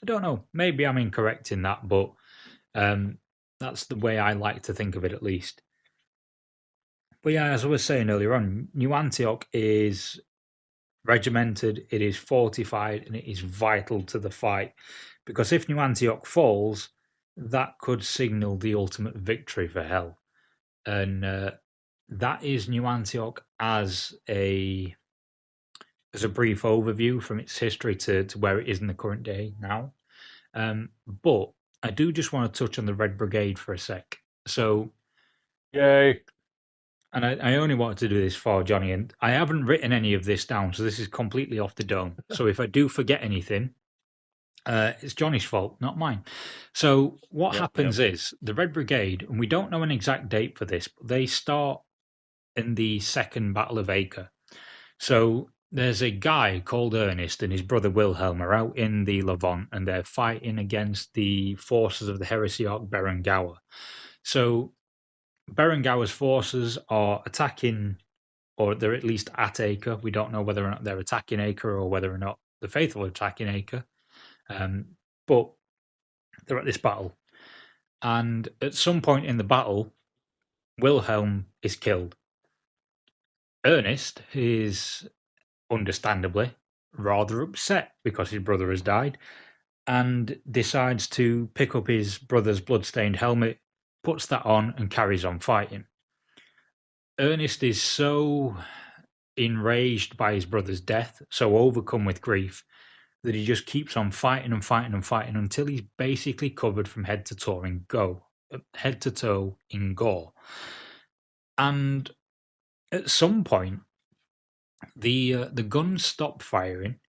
I don't know. Maybe I'm incorrect in that, but that's the way I like to think of it, at least. But yeah, as I was saying earlier on, New Antioch is regimented, it is fortified, and it is vital to the fight. Because if New Antioch falls, that could signal the ultimate victory for Hell. And that is New Antioch as a brief overview from its history to where it is in the current day now. But I do just want to touch on the Red Brigade for a sec. So, Yay. And I only wanted to do this for Johnny, and I haven't written any of this down, so this is completely off the dome. So if I do forget anything, it's Johnny's fault, not mine. So what happens is the Red Brigade, and we don't know an exact date for this, but they start in the Second Battle of Acre. So there's a guy called Ernest and his brother Wilhelm are out in the Levant, and they're fighting against the forces of the heresiarch Berengaur. So Berengaur's forces are attacking, or they're at least at Acre. We don't know whether or not they're attacking Acre or whether or not the faithful are attacking Acre. But they're at this battle. And at some point in the battle, Wilhelm is killed. Ernest is understandably rather upset because his brother has died, and decides to pick up his brother's bloodstained helmet, puts that on, and carries on fighting. Ernest is so enraged by his brother's death, so overcome with grief, that he just keeps on fighting and fighting and fighting until he's basically covered from head to toe in gore. And at some point, the guns stop firing,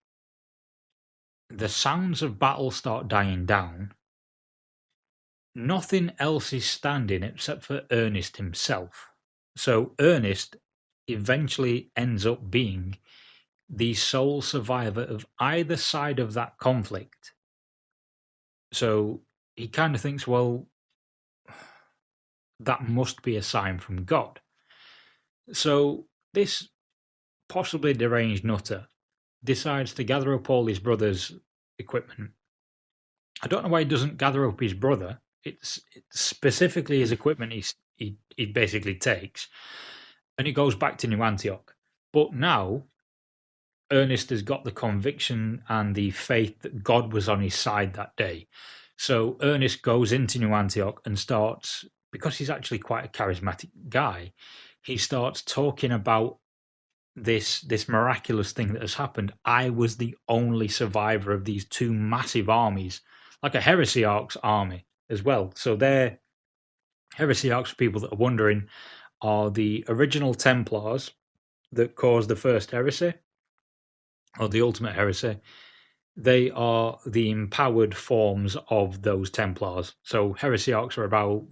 the sounds of battle start dying down. Nothing else is standing except for Ernest himself. So Ernest eventually ends up being the sole survivor of either side of that conflict. So he kind of thinks, well, that must be a sign from God. So this possibly deranged nutter decides to gather up all his brother's equipment. I don't know why he doesn't gather up his brother. It's specifically his equipment he basically takes, and he goes back to New Antioch. But now Ernest has got the conviction and the faith that God was on his side that day. So Ernest goes into New Antioch and starts, because he's actually quite a charismatic guy, he starts talking about this miraculous thing that has happened. I was the only survivor of these two massive armies, like a heresiarch's army as well. So they're heresiarchs, for people that are wondering, are the original Templars that caused the first heresy, or the ultimate heresy. They are the empowered forms of those Templars. So heresiarchs are about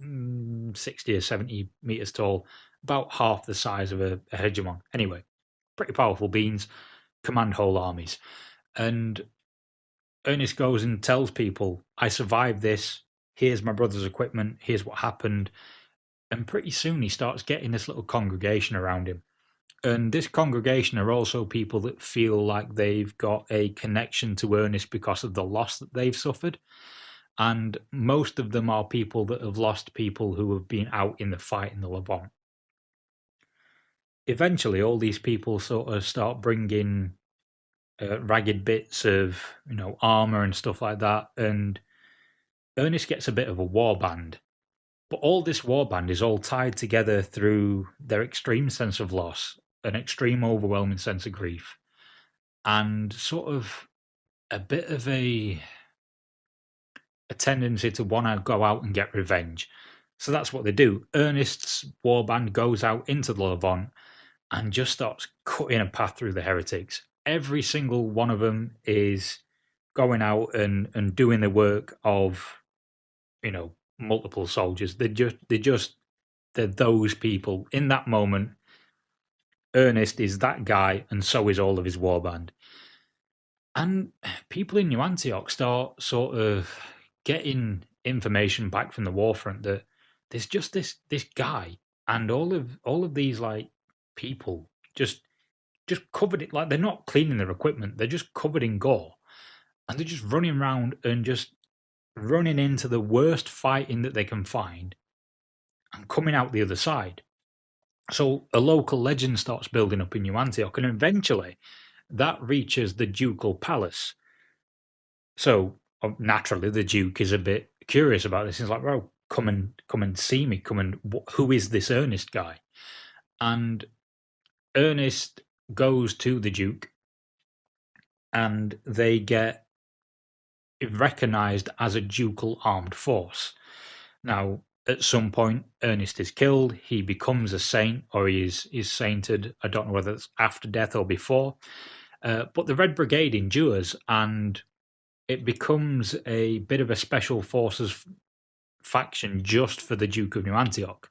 60 or 70 meters tall, about half the size of a hegemon. Anyway, pretty powerful beings, command whole armies. And Ernest goes and tells people, I survived this, here's my brother's equipment, here's what happened. And pretty soon he starts getting this little congregation around him. And this congregation are also people that feel like they've got a connection to Ernest because of the loss that they've suffered. And most of them are people that have lost people who have been out in the fight in the Levant. Eventually, all these people sort of start bringing ragged bits of, armor and stuff like that. And Ernest gets a bit of a warband. But all this warband is all tied together through their extreme sense of loss, an extreme overwhelming sense of grief, and sort of a bit of a tendency to want to go out and get revenge. So that's what they do. Ernest's warband goes out into the Levant and just starts cutting a path through the heretics. Every single one of them is going out and doing the work of, multiple soldiers. They're those people. In that moment, Ernest is that guy, and so is all of his warband. And people in New Antioch start sort of getting information back from the war front that there's just this guy and all of these like people just covered it, like they're not cleaning their equipment, they're just covered in gore. And they're just running around and just running into the worst fighting that they can find and coming out the other side. So a local legend starts building up in New Antioch, and eventually that reaches the ducal palace. So naturally, the Duke is a bit curious about this. He's like, "Well, come and see me. Who is this Ernest guy?" And Ernest goes to the Duke, and they get recognized as a ducal armed force. Now, at some point, Ernest is killed. He becomes a saint, or he is sainted. I don't know whether it's after death or before. But the Red Brigade endures, and it becomes a bit of a special forces faction just for the Duke of New Antioch.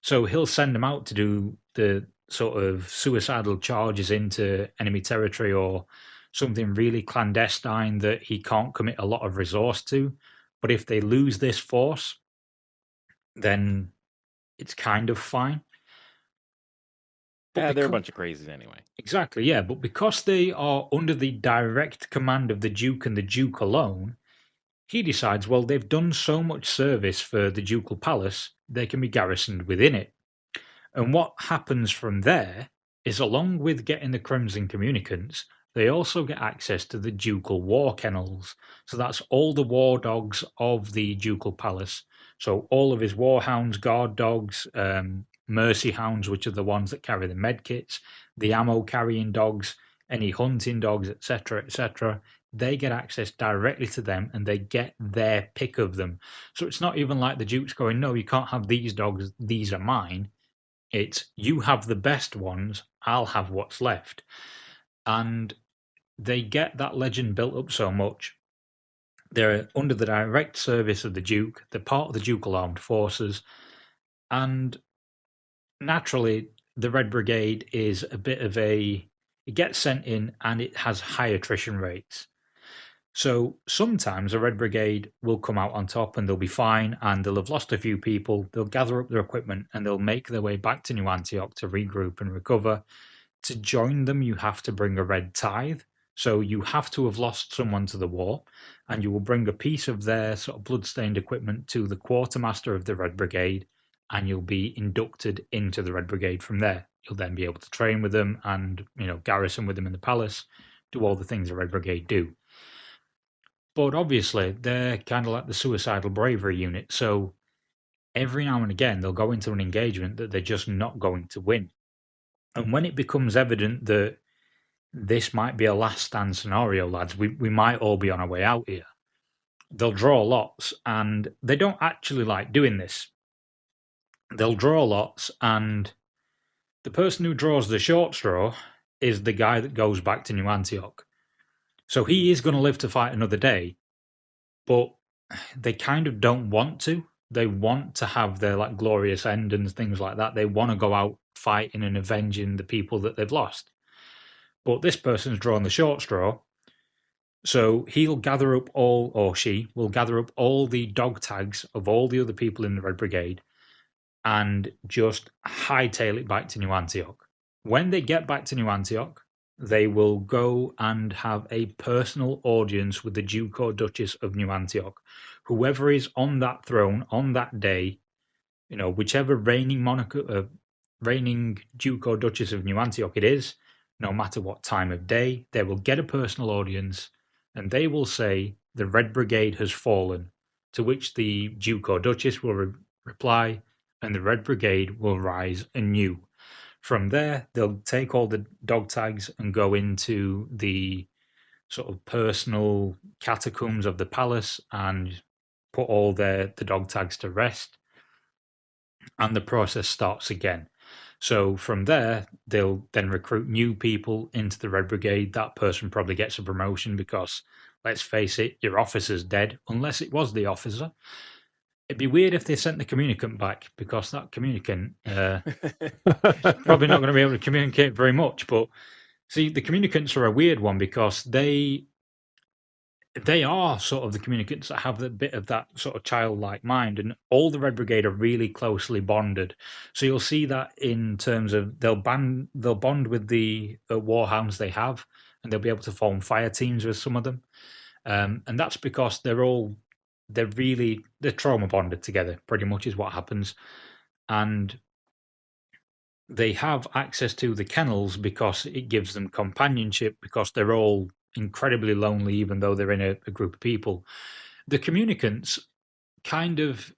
So he'll send them out to do the sort of suicidal charges into enemy territory or something really clandestine that he can't commit a lot of resource to. But if they lose this force, then it's kind of fine. Yeah, they're a bunch of crazies anyway. Exactly, yeah. But because they are under the direct command of the Duke and the Duke alone, he decides, well, they've done so much service for the ducal palace, they can be garrisoned within it. And what happens from there is, along with getting the Crimson Communicants, they also get access to the ducal war kennels. So that's all the war dogs of the ducal palace. So all of his warhounds, guard dogs, mercy hounds, which are the ones that carry the medkits, the ammo carrying dogs, any hunting dogs, etc., etc. They get access directly to them, and they get their pick of them. So it's not even like the Duke's going, no, you can't have these dogs, these are mine. It's, you have the best ones, I'll have what's left. And they get that legend built up so much. They're under the direct service of the Duke, they're part of the ducal armed forces, and naturally the Red Brigade is a bit of it gets sent in and it has high attrition rates. So sometimes a Red Brigade will come out on top and they'll be fine, and they'll have lost a few people, they'll gather up their equipment and they'll make their way back to New Antioch to regroup and recover. To join them, you have to bring a red tithe. So you have to have lost someone to the war, and you will bring a piece of their sort of blood-stained equipment to the quartermaster of the Red Brigade, and you'll be inducted into the Red Brigade from there. You'll then be able to train with them and, garrison with them in the palace, do all the things the Red Brigade do. But obviously, they're kind of like the suicidal bravery unit, so every now and again they'll go into an engagement that they're just not going to win. And when it becomes evident that this might be a last stand scenario, lads, we might all be on our way out here, they'll draw lots, and they don't actually like doing this. They'll draw lots, and the person who draws the short straw is the guy that goes back to New Antioch. So he is going to live to fight another day, but they kind of don't want to. They want to have their like glorious end and things like that. They want to go out fighting and avenging the people that they've lost. But this person's drawn the short straw, so he'll gather up all, or she will gather up all the dog tags of all the other people in the Red Brigade and just hightail it back to New Antioch. When they get back to New Antioch, they will go and have a personal audience with the Duke or Duchess of New Antioch. Whoever is on that throne on that day, whichever reigning Duke or Duchess of New Antioch it is, no matter what time of day, they will get a personal audience, and they will say, the Red Brigade has fallen, to which the Duke or Duchess will reply, and the Red Brigade will rise anew. From there, they'll take all the dog tags and go into the sort of personal catacombs of the palace and put all the dog tags to rest. And the process starts again. So from there, they'll then recruit new people into the Red Brigade. That person probably gets a promotion because, let's face it, your officer's dead, unless it was the officer. It'd be weird if they sent the communicant back, because that communicant probably not going to be able to communicate very much. But see, the communicants are a weird one because they they are sort of the communicants that have a bit of that sort of childlike mind, and all the Red Brigade are really closely bonded. So you'll see that in terms of they'll bond with the warhounds they have, and they'll be able to form fire teams with some of them, and that's because they're trauma bonded together. Pretty much is what happens, and they have access to the kennels because it gives them companionship, because they're all incredibly lonely, even though they're in a group of people. The communicants kind of,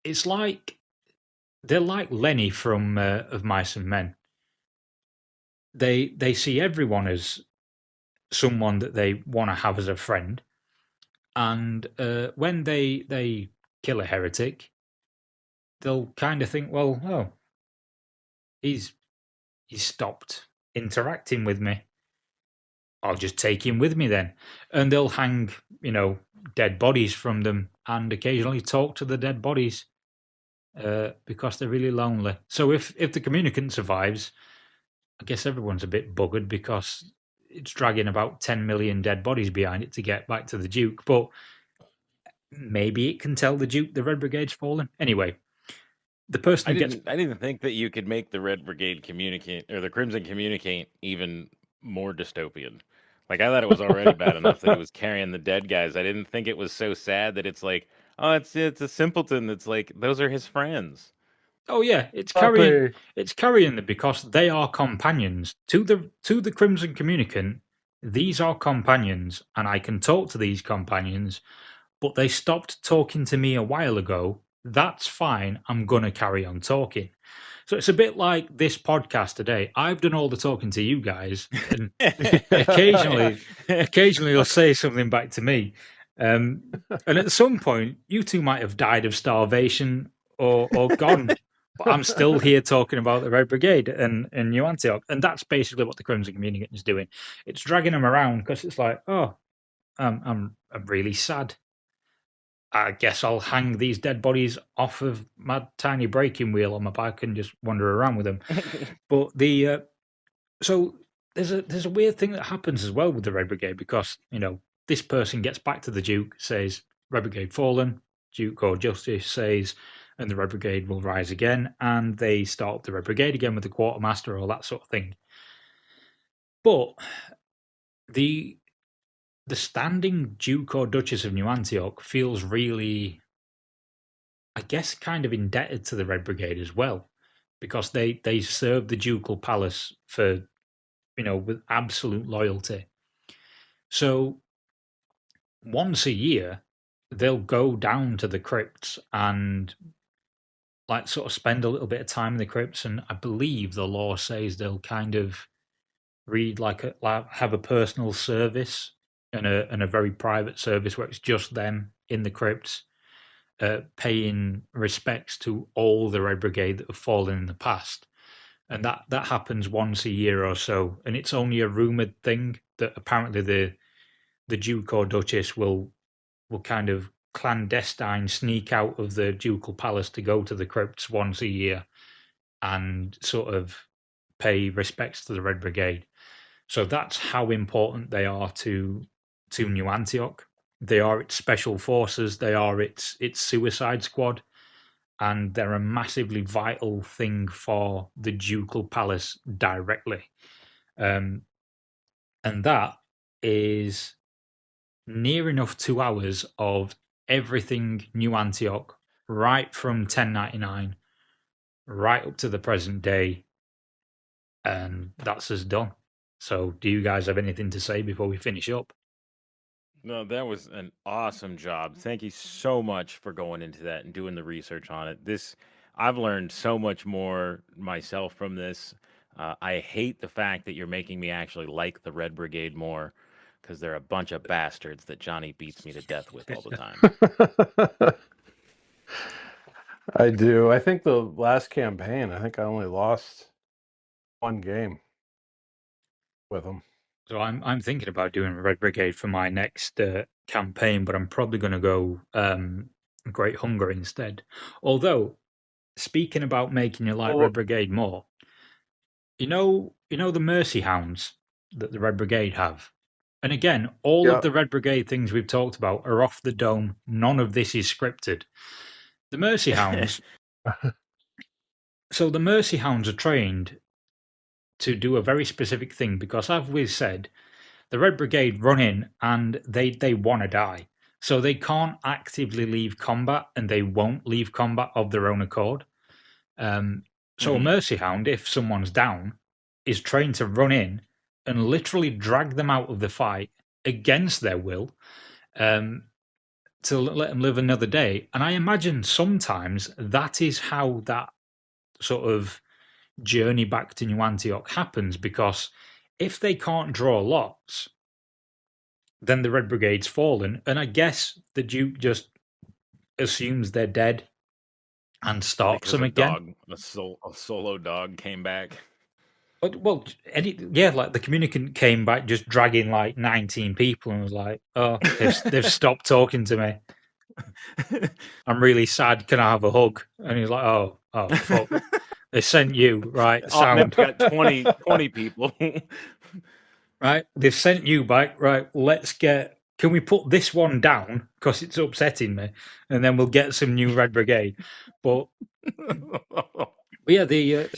it's like, they're like Lenny from Of Mice and Men. They see everyone as someone that they want to have as a friend, and when they kill a heretic, they'll kind of think, well, oh, he's stopped interacting with me. I'll just take him with me then. And they'll hang, dead bodies from them and occasionally talk to the dead bodies because they're really lonely. So if the communicant survives, I guess everyone's a bit buggered because it's dragging about 10 million dead bodies behind it to get back to the Duke. But maybe it can tell the Duke the Red Brigade's fallen. Anyway, the person I who gets... didn't think that you could make the Red Brigade communicate, or the Crimson communicate, even more dystopian. Like, I thought it was already bad enough that it was carrying the dead guys. I didn't think it was so sad that it's like, oh, it's a simpleton. It's like those are his friends. Oh yeah, it's Puppy. carrying them because they are companions to the Crimson Communicant. These are companions, and I can talk to these companions, but they stopped talking to me a while ago. That's fine. I'm gonna carry on talking. So it's a bit like this podcast today. I've done all the talking to you guys, and occasionally you'll say something back to me. And at some point, you two might have died of starvation or gone. But I'm still here talking about the Red Brigade and New Antioch, and that's basically what the Crimson Communicant is doing. It's dragging them around because it's like, oh, I'm really sad. I guess I'll hang these dead bodies off of my tiny breaking wheel on my bike and just wander around with them. But so there's a weird thing that happens as well with the Red Brigade because this person gets back to the Duke, says Red Brigade fallen. Duke or Justice says, and the Red Brigade will rise again, and they start up the Red Brigade again with the quartermaster, all that sort of thing. But the standing Duke or Duchess of New Antioch feels really, I guess, kind of indebted to the Red Brigade as well, because they served the ducal palace for, with absolute loyalty. So once a year, they'll go down to the crypts and sort of spend a little bit of time in the crypts, and I believe the law says they'll kind of read have a personal service and a very private service where it's just them in the crypts, paying respects to all the Red Brigade that have fallen in the past. And that happens once a year or so, and it's only a rumored thing that apparently the Duke or Duchess will kind of clandestine sneak out of the ducal palace to go to the crypts once a year and sort of pay respects to the Red Brigade. So that's how important they are to New Antioch. They are its special forces. They are its suicide squad, and they're a massively vital thing for the ducal palace directly. And that is near enough 2 hours of everything New Antioch, right from 1099 right up to the present day, and that's us done. So do you guys have anything to say before we finish up? No, that was an awesome job. Thank you so much for going into that and doing the research on it. I've learned so much more myself from this. I hate the fact that you're making me actually like the Red Brigade more, because they're a bunch of bastards that Johnny beats me to death with all the time. I do. I think the last campaign, I only lost one game with them. So I'm thinking about doing Red Brigade for my next campaign, but I'm probably going to go Great Hunger instead. Although, speaking about making you like Red Brigade more, you know the Mercy Hounds that the Red Brigade have. And again, all Yeah. of the Red Brigade things we've talked about are off the dome. None of this is scripted. The Mercy Hounds. So the Mercy Hounds are trained to do a very specific thing because, as we've said, the Red Brigade run in and they want to die. So they can't actively leave combat, and they won't leave combat of their own accord. So a Mercy Hound, if someone's down, is trained to run in and literally drag them out of the fight against their will, to let them live another day. And I imagine sometimes that is how that sort of journey back to New Antioch happens, because if they can't draw lots, then the Red Brigade's fallen, and I guess the Duke just assumes they're dead and starts because them a again. dog, a solo dog came back. Well, like the communicant came back just dragging like 19 people and was like, "Oh, they've stopped talking to me. I'm really sad. Can I have a hug?" And he's like, "Oh, fuck. They sent you, right? Oh, now Sound." we got 20 people. Right? They've sent you back, right? Can we put this one down because it's upsetting me, and then we'll get some new Red Brigade. But yeah, the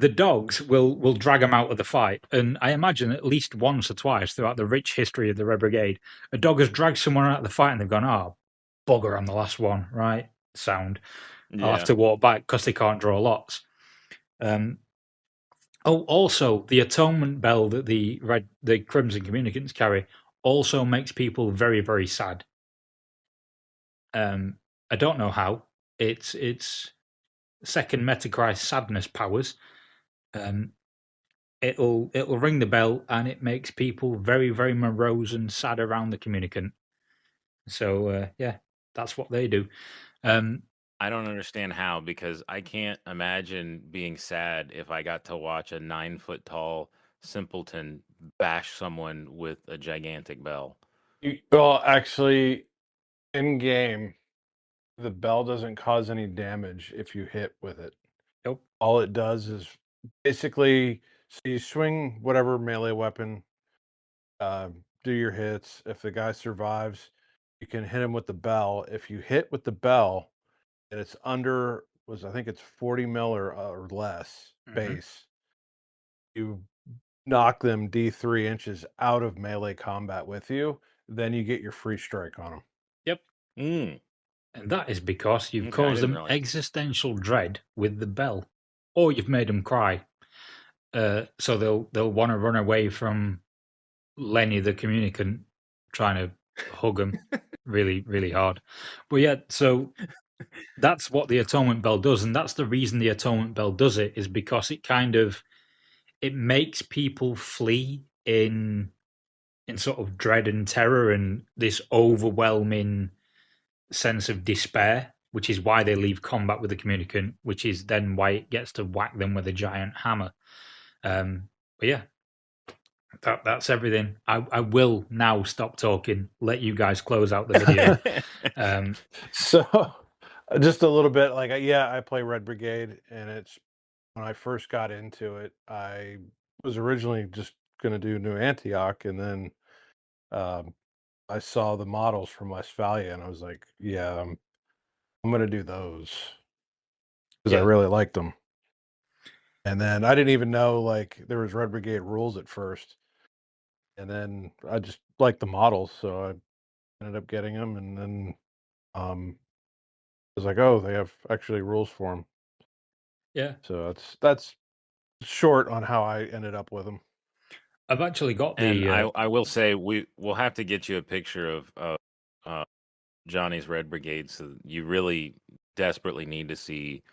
dogs will drag them out of the fight, and I imagine at least once or twice throughout the rich history of the Red Brigade, a dog has dragged someone out of the fight, and they've gone, "Oh, bugger on the last one, right? Sound. I'll have to walk back because they can't draw lots." Also, the atonement bell that the Crimson Communicants carry also makes people very, very sad. I don't know how. It's second Metacry sadness powers. It'll ring the bell, and it makes people very, very morose and sad around the communicant. So yeah, that's what they do. I don't understand how, because I can't imagine being sad if I got to watch a 9-foot tall simpleton bash someone with a gigantic bell. Well, actually, in game, the bell doesn't cause any damage if you hit with it. Nope. All it does is basically, so you swing whatever melee weapon, do your hits. If the guy survives, you can hit him with the bell. If you hit with the bell and it's under, I think it's 40 mil or less base, you knock them D3 inches out of melee combat with you, then you get your free strike on them. Yep. And that is because you've caused them existential dread with the bell, or you've made them cry. So they'll want to run away from Lenny the communicant trying to hug them really, really hard. But yeah, so that's what the atonement bell does, and that's the reason the atonement bell does it, is because it makes people flee in sort of dread and terror and this overwhelming sense of despair, which is why they leave combat with the communicant, which is then why it gets to whack them with a giant hammer. But yeah, that's everything. I will now stop talking, let you guys close out the video. So just a little bit, like, I play Red Brigade, and it's, when I first got into it, I was originally just going to do New Antioch, and then I saw the models from Westphalia, and I was like, yeah, I'm going to do those because I really liked them. And then I didn't even know like there was Red Brigade rules at first, and then I just liked the models, so I ended up getting them, and then I was like, oh, they have actually rules for them. Yeah. So that's short on how I ended up with them. I've actually got and I will say we'll have to get you a picture of Johnny's Red Brigade. So you really desperately need to see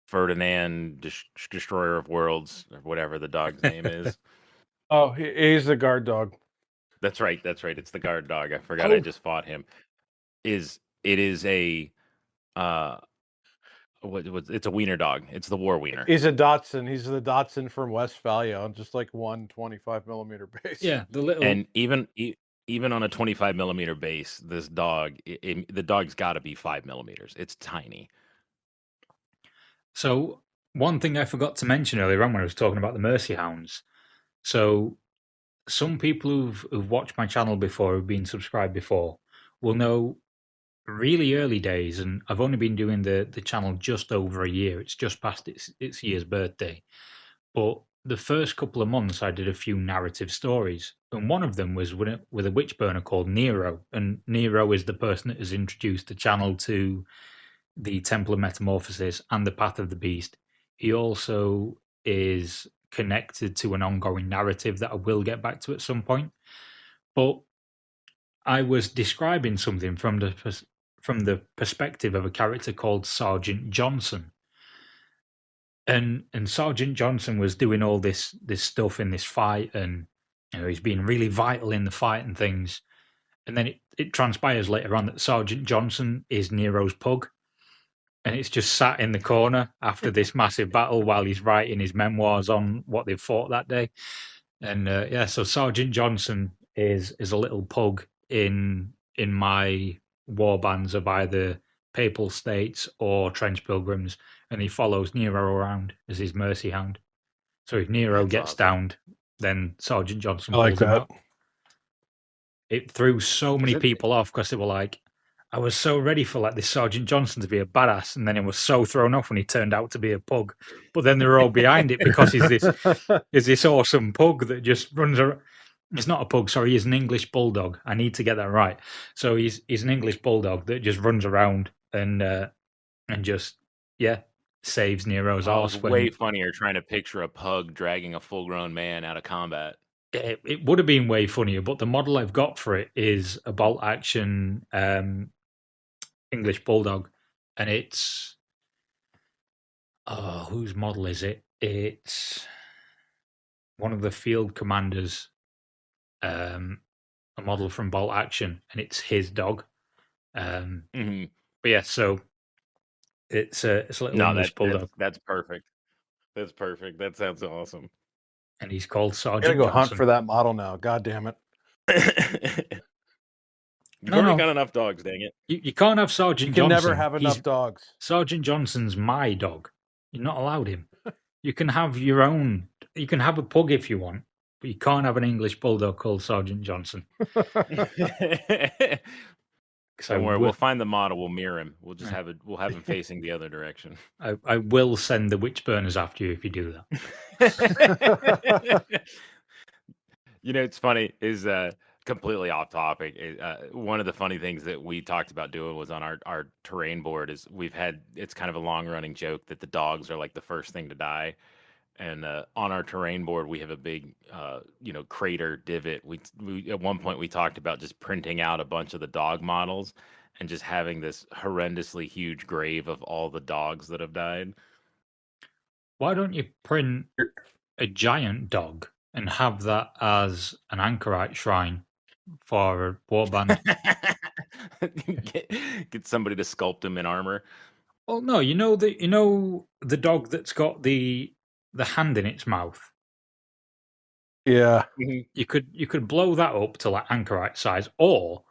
Ferdinand, Destroyer of Worlds, or whatever the dog's name is. Oh, he's the guard dog. That's right. It's the guard dog. I forgot. I just fought him. It is a it's a wiener dog. It's the war wiener. He's a Dotson. He's the Dotson from Westphalia on just like 125 millimeter base. Yeah, the little, and even on a 25 millimeter base, this dog, the dog's got to be 5 millimeters. It's tiny. So one thing I forgot to mention earlier on when I was talking about the Mercy Hounds, So some people who've watched my channel before, who've been subscribed before, will know really early days, and I've only been doing the channel just over a year. It's just past its year's birthday. But the first couple of months, I did a few narrative stories, and one of them was with a witch burner called Nero. And Nero is the person that has introduced the channel to the Temple of Metamorphosis and the Path of the Beast. He also is connected to an ongoing narrative that I will get back to at some point. But I was describing something from the perspective of a character called Sergeant Johnson. And Sergeant Johnson was doing all this stuff in this fight, and he's been really vital in the fight and things. And then it transpires later on that Sergeant Johnson is Nero's pug, and it's just sat in the corner after this massive battle while he's writing his memoirs on what they've fought that day. And so Sergeant Johnson is a little pug in my war bands of either Papal States or Trench Pilgrims, and he follows Nero around as his mercy hound. So if Nero gets downed, then Sergeant Johnson pulls him out. It threw so many people off because they were like, I was so ready for like this Sergeant Johnson to be a badass, and then it was so thrown off when he turned out to be a pug. But then they were all behind it because he's this awesome pug that just runs around. He's not a pug, sorry, he's an English bulldog. I need to get that right. So he's an English bulldog that just runs around and just saves Nero's arse. It's way funnier trying to picture a pug dragging a full-grown man out of combat. It would have been way funnier, but the model I've got for it is a bolt action English bulldog, and it's whose model is it? It's one of the field commanders, a model from Bolt Action, and it's his dog. But yeah, so it's a little English bulldog. That's perfect. That's perfect. That sounds awesome. And he's called Sergeant I'm gonna go Johnson. hunt for that model now. God damn it. You've already got enough dogs, dang it. You can't have Sergeant Johnson. You can never have enough dogs. Sergeant Johnson's my dog. You're not allowed him. You can have your own. You can have a pug if you want, but you can't have an English bulldog called Sergeant Johnson. Don't worry, we'll find the model. We'll mirror him. We'll just have it. We'll have him facing the other direction. I will send the witch burners after you if you do that. It's funny. Is completely off topic. One of the funny things that we talked about doing was on our terrain board is it's kind of a long running joke that the dogs are like the first thing to die. And on our terrain board, we have a big, crater divot. We at one point we talked about just printing out a bunch of the dog models and just having this horrendously huge grave of all the dogs that have died. Why don't you print a giant dog and have that as an anchorite shrine for a warband? Get somebody to sculpt him in armor. Well, no, the dog that's got the hand in its mouth. Yeah. You could blow that up to like anchorite size, or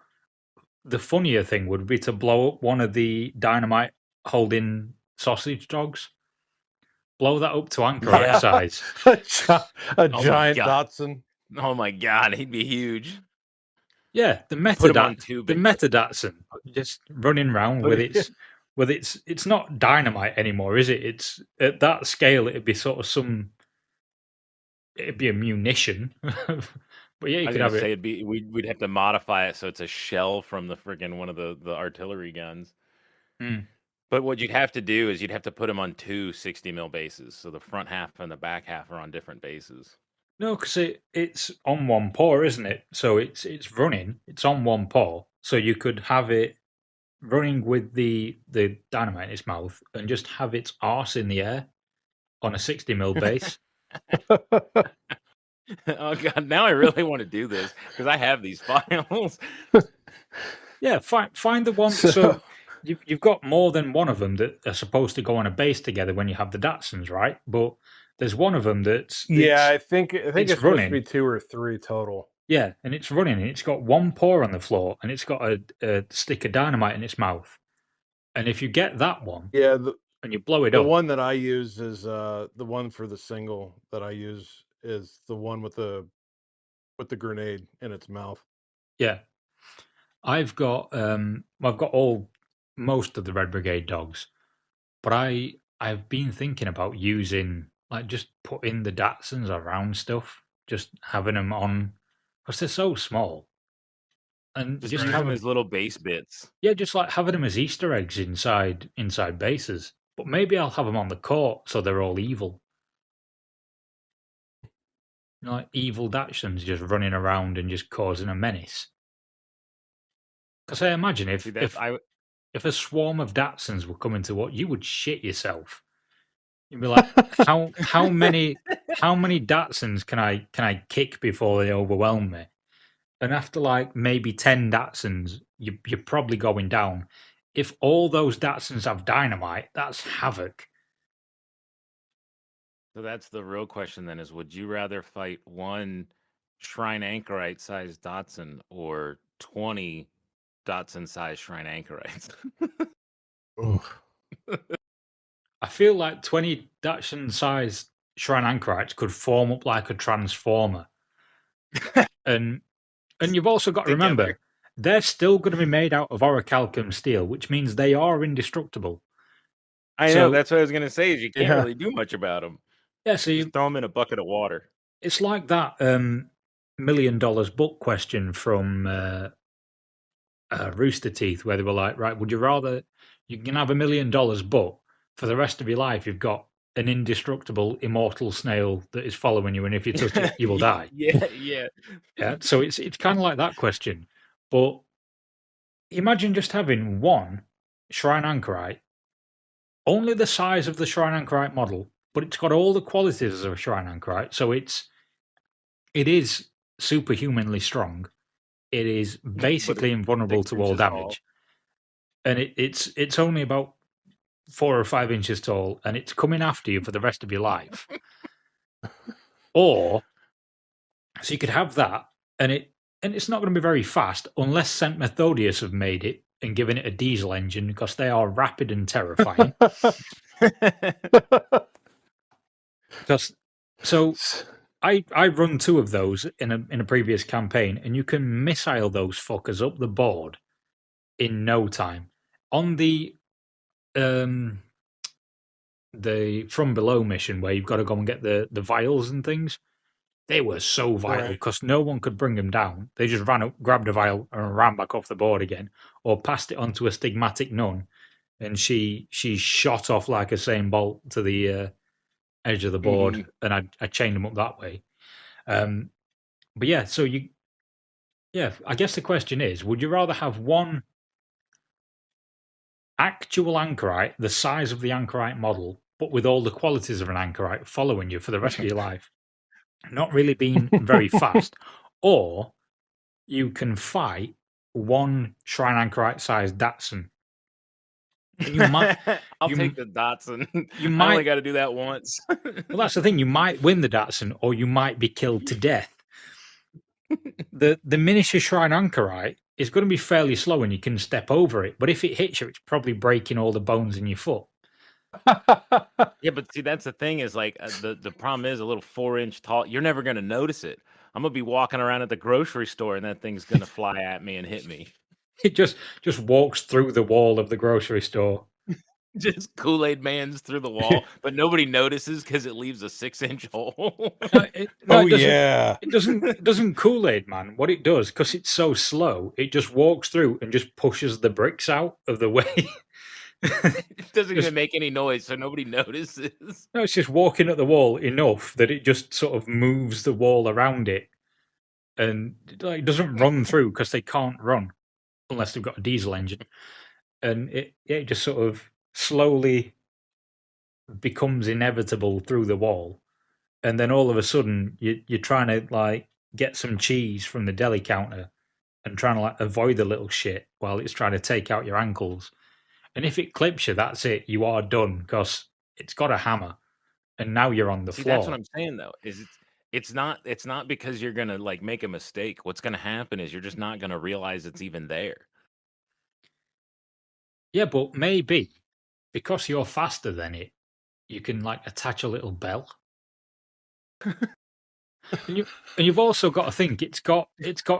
the funnier thing would be to blow up one of the dynamite holding sausage dogs. Blow that up to anchorite size. a giant Dachshund. Oh my god, he'd be huge. Yeah, the meta Dachshund just running around with it's not dynamite anymore, is it? It's at that scale. It'd be sort of it'd be a munition. But yeah, you could have it. We'd have to modify it so it's a shell from the friggin' one of the artillery guns. But what you'd have to do is you'd have to put them on two 60 mil bases, so the front half and the back half are on different bases. No, because it's on one paw, isn't it? So it's running. It's on one paw, so you could have it running with the dynamite in its mouth and just have its arse in the air on a 60 mil base. Oh god, now I really want to do this because I have these files. Yeah, find the one. So you've got more than one of them that are supposed to go on a base together when you have the Datsuns, right? But there's one of them that's I think it's running. Supposed to be 2 or 3 total. Yeah, and it's running, and it's got one paw on the floor, and it's got a stick of dynamite in its mouth. And if you get that one, and you blow it up, the one that I use is the one for the single that I use is the one with the grenade in its mouth. Yeah. I've got most of the Red Brigade dogs, but I've been thinking about using like just putting the Datsuns around stuff, just having them on because they're so small, and Just just use them having as little base bits. yeah, just like having them as Easter eggs inside bases. But maybe I'll have them on the court so they're all evil. You know, like evil Dachshunds just running around and just causing a menace. Because I imagine See, that's if a swarm of Datsuns were coming to what you would shit yourself. You'd be like, how many Datsuns can I kick before they overwhelm me? And after like maybe 10 Datsuns, you're probably going down. If all those Datsuns have dynamite, that's havoc. So that's the real question then: is would you rather fight one Shrine Anchorite sized Dotson or 20 Dotson sized Shrine Anchorites? Oof. I feel like 20 Dachshund-sized Shrine Anchorites could form up like a transformer. and you've also got to remember, Together. they're still going to be made out of orichalcum steel, which means they are indestructible. I So- know, that's what I was going to say, is you can't Yeah. really do much about them. Yeah, so Just throw them in a bucket of water. it's like that $1 million book question from Rooster Teeth, where they were like, right, would you rather you can have $1 million, but for the rest of your life you've got an indestructible, immortal snail that is following you, and if you touch it, you will die. Yeah. Yeah, so it's kind of like that question. But imagine just having one Shrine Anchorite, only the size of the Shrine Anchorite model, but it's got all the qualities of a Shrine Anchorite. So it is superhumanly strong. It is basically invulnerable 6 to all inches tall. damage, and it's only about 4 or 5 inches tall, and it's coming after you for the rest of your life. Or so you could have that, and it's not going to be very fast unless Saint Methodius have made it and given it a diesel engine, because they are rapid and terrifying. Because so I run 2 of those in a previous campaign, and you can missile those fuckers up the board in no time. On the From Below mission, where you've got to go and get the vials and things, they were so vital Right. because no one could bring them down. They just ran up, grabbed a vial, and ran back off the board again, or passed it on to a stigmatic nun, and she shot off like a same bolt to the edge of the board, and I chained them up that way. But yeah, so I guess the question is, would you rather have one actual anchorite, the size of the anchorite model, but with all the qualities of an anchorite following you for the rest of your life, not really being very fast, or you can fight one Shrine Anchorite sized Datsun? And you might, I'll you- take the Datsun. you I might- only got to do that once. well, that's the thing. You might win the Datsun, or you might be killed to death. The miniature Shrine Anchorite is going to be fairly slow, and you can step over it. But if it hits you, it's probably breaking all the bones in your foot. Yeah, but see, that's the thing, is like the problem is a little 4-inch tall. You're never gonna notice it. I'm gonna be walking around at the grocery store, and that thing's gonna fly at me and hit me. It just walks through the wall of the grocery store. Just Kool-Aid Man's through the wall, but nobody notices because it leaves a 6-inch hole. No, Oh it doesn't. yeah. It doesn't Kool-Aid, man. What it does, because it's so slow, it just walks through and just pushes the bricks out of the way. It doesn't Just- even make any noise, so nobody notices. No, it's just walking at the wall enough that it just sort of moves the wall around it, and it doesn't run through because they can't run unless they've got a diesel engine, and it just sort of slowly becomes inevitable through the wall, and then all of a sudden you're trying to like get some cheese from the deli counter and trying to like avoid the little shit while it's trying to take out your ankles. And if it clips you, that's it. You are done because it's got a hammer, and now you're on the See, floor. that's what I'm saying though. Is it's not because you're gonna like make a mistake. What's gonna happen is you're just not gonna realize it's even there. Yeah, but maybe because you're faster than it, you can like attach a little bell. And you've also got to think it's got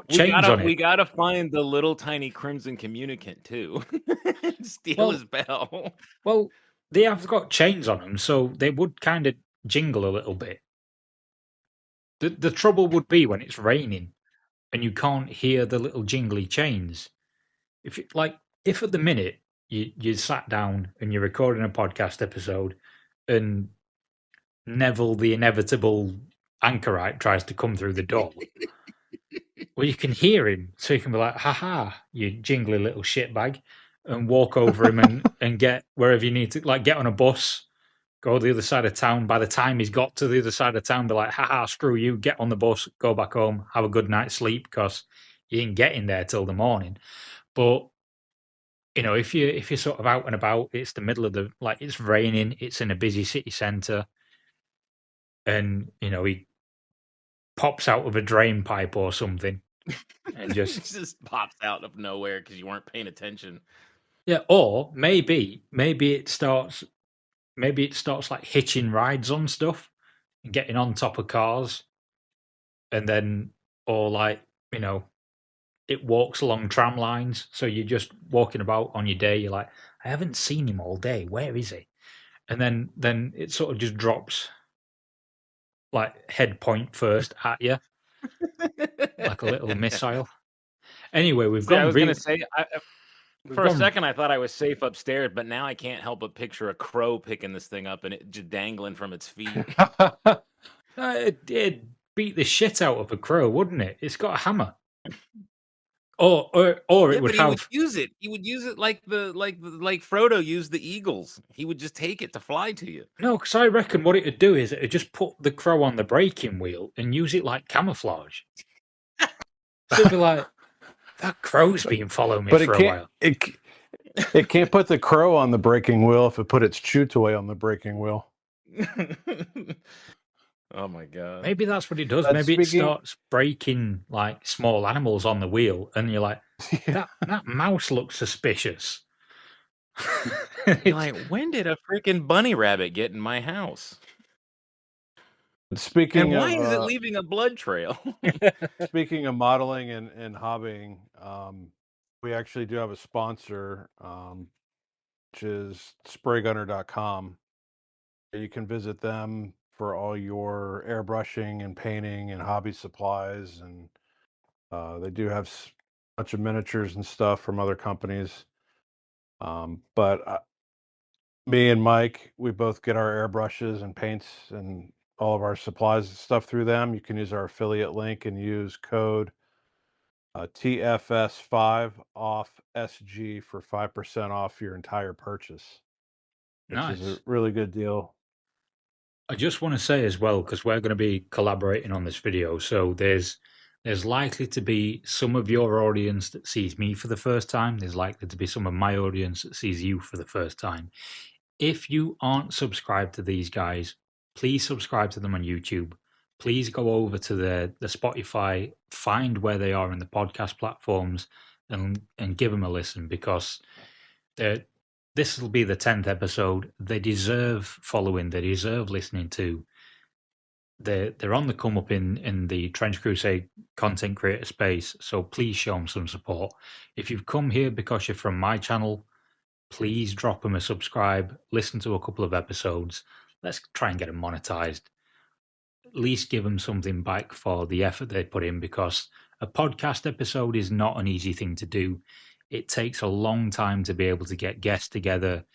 chains on We it. gotta find the little tiny crimson communicant too. Steal Well- his bell. Well, they have got chains on them, so they would kind of jingle a little bit. The trouble would be when it's raining and you can't hear the little jingly chains. If at the minute you sat down and you're recording a podcast episode and Neville the inevitable anchorite tries to come through the door, well, you can hear him, so you can be like, "Ha, you jingly little shitbag," and walk over him and get wherever you need to, like get on a bus, go to the other side of town. By the time he's got to the other side of town, be like, "Ha, screw you, get on the bus, go back home, have a good night's sleep," because you ain't getting there till the morning. But if you're sort of out and about, it's the middle of it's raining, it's in a busy city centre, and he pops out of a drain pipe or something, and It just pops out of nowhere because you weren't paying attention. yeah. Or maybe it starts like hitching rides on stuff and getting on top of cars, and then it walks along tram lines. So you're just walking about on your day. You're like, I haven't seen him all day. Where is he? And then it sort of just drops like head point first at you, like a little missile. Anyway, we've See, I gone was really. gonna say, for a second I thought I was safe upstairs, but now I can't help but picture a crow picking this thing up and it just dangling from its feet. It'd beat the shit out of a crow, wouldn't it? It's got a hammer. Or it would He have. would use it. He would use it like Frodo used the eagles. He would just take it to fly to you. No, because I reckon what it'd do is it'd just put the crow on the braking wheel and use it like camouflage. So it'd be like, that crow's been following me for a while. It can't put the crow on the braking wheel if it put its chew toy on the braking wheel. Oh my god! Maybe that's what it does. Maybe it starts breaking like small animals on the wheel, and you're like, that mouse looks suspicious. You're like, when did a freaking bunny rabbit get in my house? Speaking and why of, is it leaving a blood trail? Speaking of modeling and hobbying, we actually do have a sponsor, which is spraygunner.com. You can visit them for all your airbrushing and painting and hobby supplies, and they do have a bunch of miniatures and stuff from other companies. But me and Mike, we both get our airbrushes and paints and all of our supplies and stuff through them. You can use our affiliate link and use code TFS5 off SG for 5% off your entire purchase, which is a really good deal. I just want to say as well, because we're going to be collaborating on this video, so there's likely to be some of your audience that sees me for the first time. There's likely to be some of my audience that sees you for the first time. If you aren't subscribed to these guys, please subscribe to them on YouTube. Please go over to the Spotify, find where they are in the podcast platforms, and give them a listen, because this will be the 10th episode. They deserve following. They deserve listening to. They're on the come up in the Trench Crusade content creator space, so please show them some support. If you've come here because you're from my channel, please drop them a subscribe, listen to a couple of episodes. Let's try and get them monetized. At least give them something back for the effort they put in, because a podcast episode is not an easy thing to do. It takes a long time to be able to get guests together,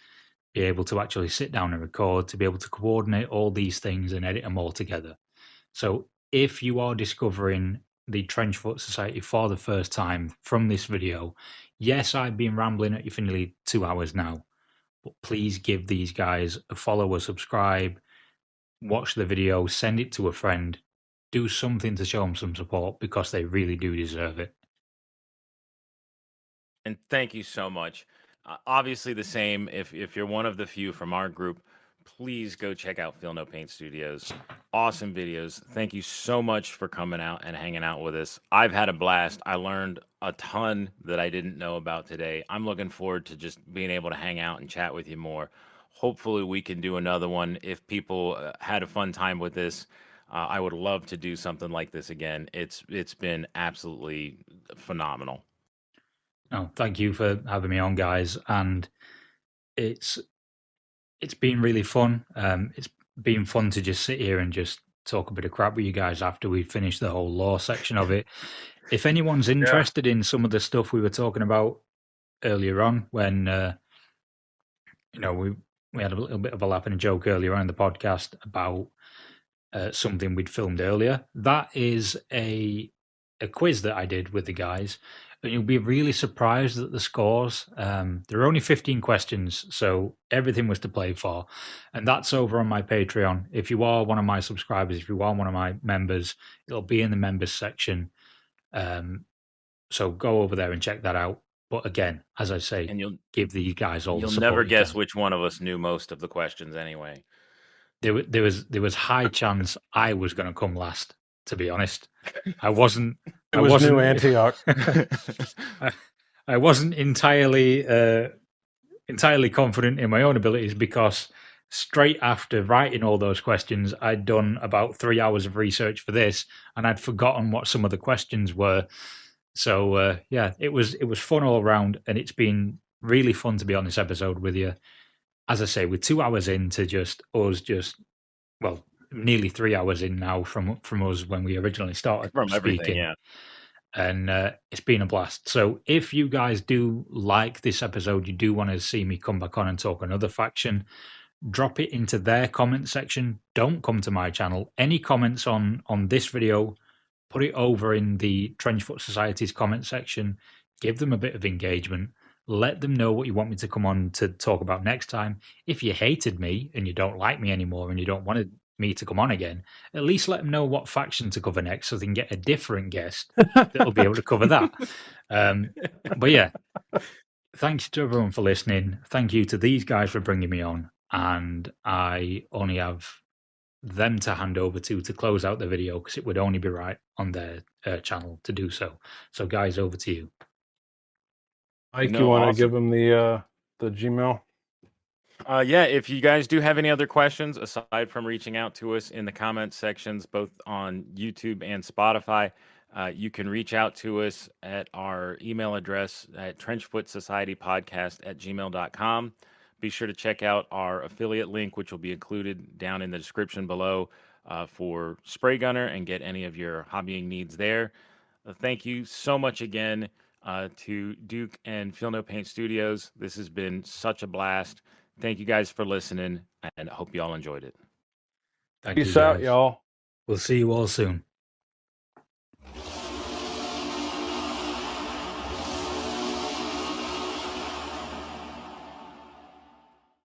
be able to actually sit down and record, to be able to coordinate all these things and edit them all together. So if you are discovering the TrenchFoot Society for the first time from this video, yes, I've been rambling at you for nearly 2 hours now, but please give these guys a follow, a subscribe, watch the video, send it to a friend, do something to show them some support, because they really do deserve it. And thank you so much. Obviously, the same. If you're one of the few from our group, please go check out Feel No Paint Studios. Awesome videos. Thank you so much for coming out and hanging out with us. I've had a blast. I learned a ton that I didn't know about today. I'm looking forward to just being able to hang out and chat with you more. Hopefully, we can do another one if people had a fun time with this. I would love to do something like this again. It's been absolutely phenomenal. No, thank you for having me on, guys. And it's been really fun. It's been fun to just sit here and just talk a bit of crap with you guys after we finished the whole lore section of it. If anyone's interested in some of the stuff we were talking about earlier on, when we had a little bit of a laugh and a joke earlier on in the podcast about something we'd filmed earlier. That is a quiz that I did with the guys, and you'll be really surprised at the scores. There are only 15 questions, so everything was to play for, and that's over on my Patreon. If you are one of my subscribers, if you are one of my members, it'll be in the members section. So go over there and check that out. But again, as I say, And you'll give these guys all the you'll support never you guess can. which one of us knew most of the questions anyway. There was high chance I was going to come last. To be honest, I wasn't. It was New Antioch. I wasn't entirely confident in my own abilities, because straight after writing all those questions, I'd done about 3 hours of research for this, and I'd forgotten what some of the questions were. So yeah, it was fun all around, and it's been really fun to be on this episode with you. As I say, we're 2 hours into nearly 3 hours in now from us when we originally started From speaking. everything, yeah. And it's been a blast. So if you guys do like this episode, you do want to see me come back on and talk another faction, drop it into their comment section. Don't come to my channel. Any comments on this video, put it over in the TrenchFoot Society's comment section. Give them a bit of engagement. Let them know what you want me to come on to talk about next time. If you hated me and you don't like me anymore and you don't want me to come on again, at least let them know what faction to cover next, so they can get a different guest that'll be able to cover that. But yeah, thanks to everyone for listening. Thank you to these guys for bringing me on, and I only have them to hand over to close out the video, because it would only be right on their channel to do so. So guys, over to you. Mike, No, you want to awesome. give them the Gmail? Yeah, if you guys do have any other questions, aside from reaching out to us in the comments sections, both on YouTube and Spotify, you can reach out to us at our email address at trenchfootsocietypodcast@gmail.com. Be sure to check out our affiliate link, which will be included down in the description below, for Spray Gunner, and get any of your hobbying needs there. Thank you so much again to Duke and Feel No Paint Studios. This has been such a blast. Thank you guys for listening, and I hope you all enjoyed it. Thank you, Peace out, guys. y'all. We'll see you all soon.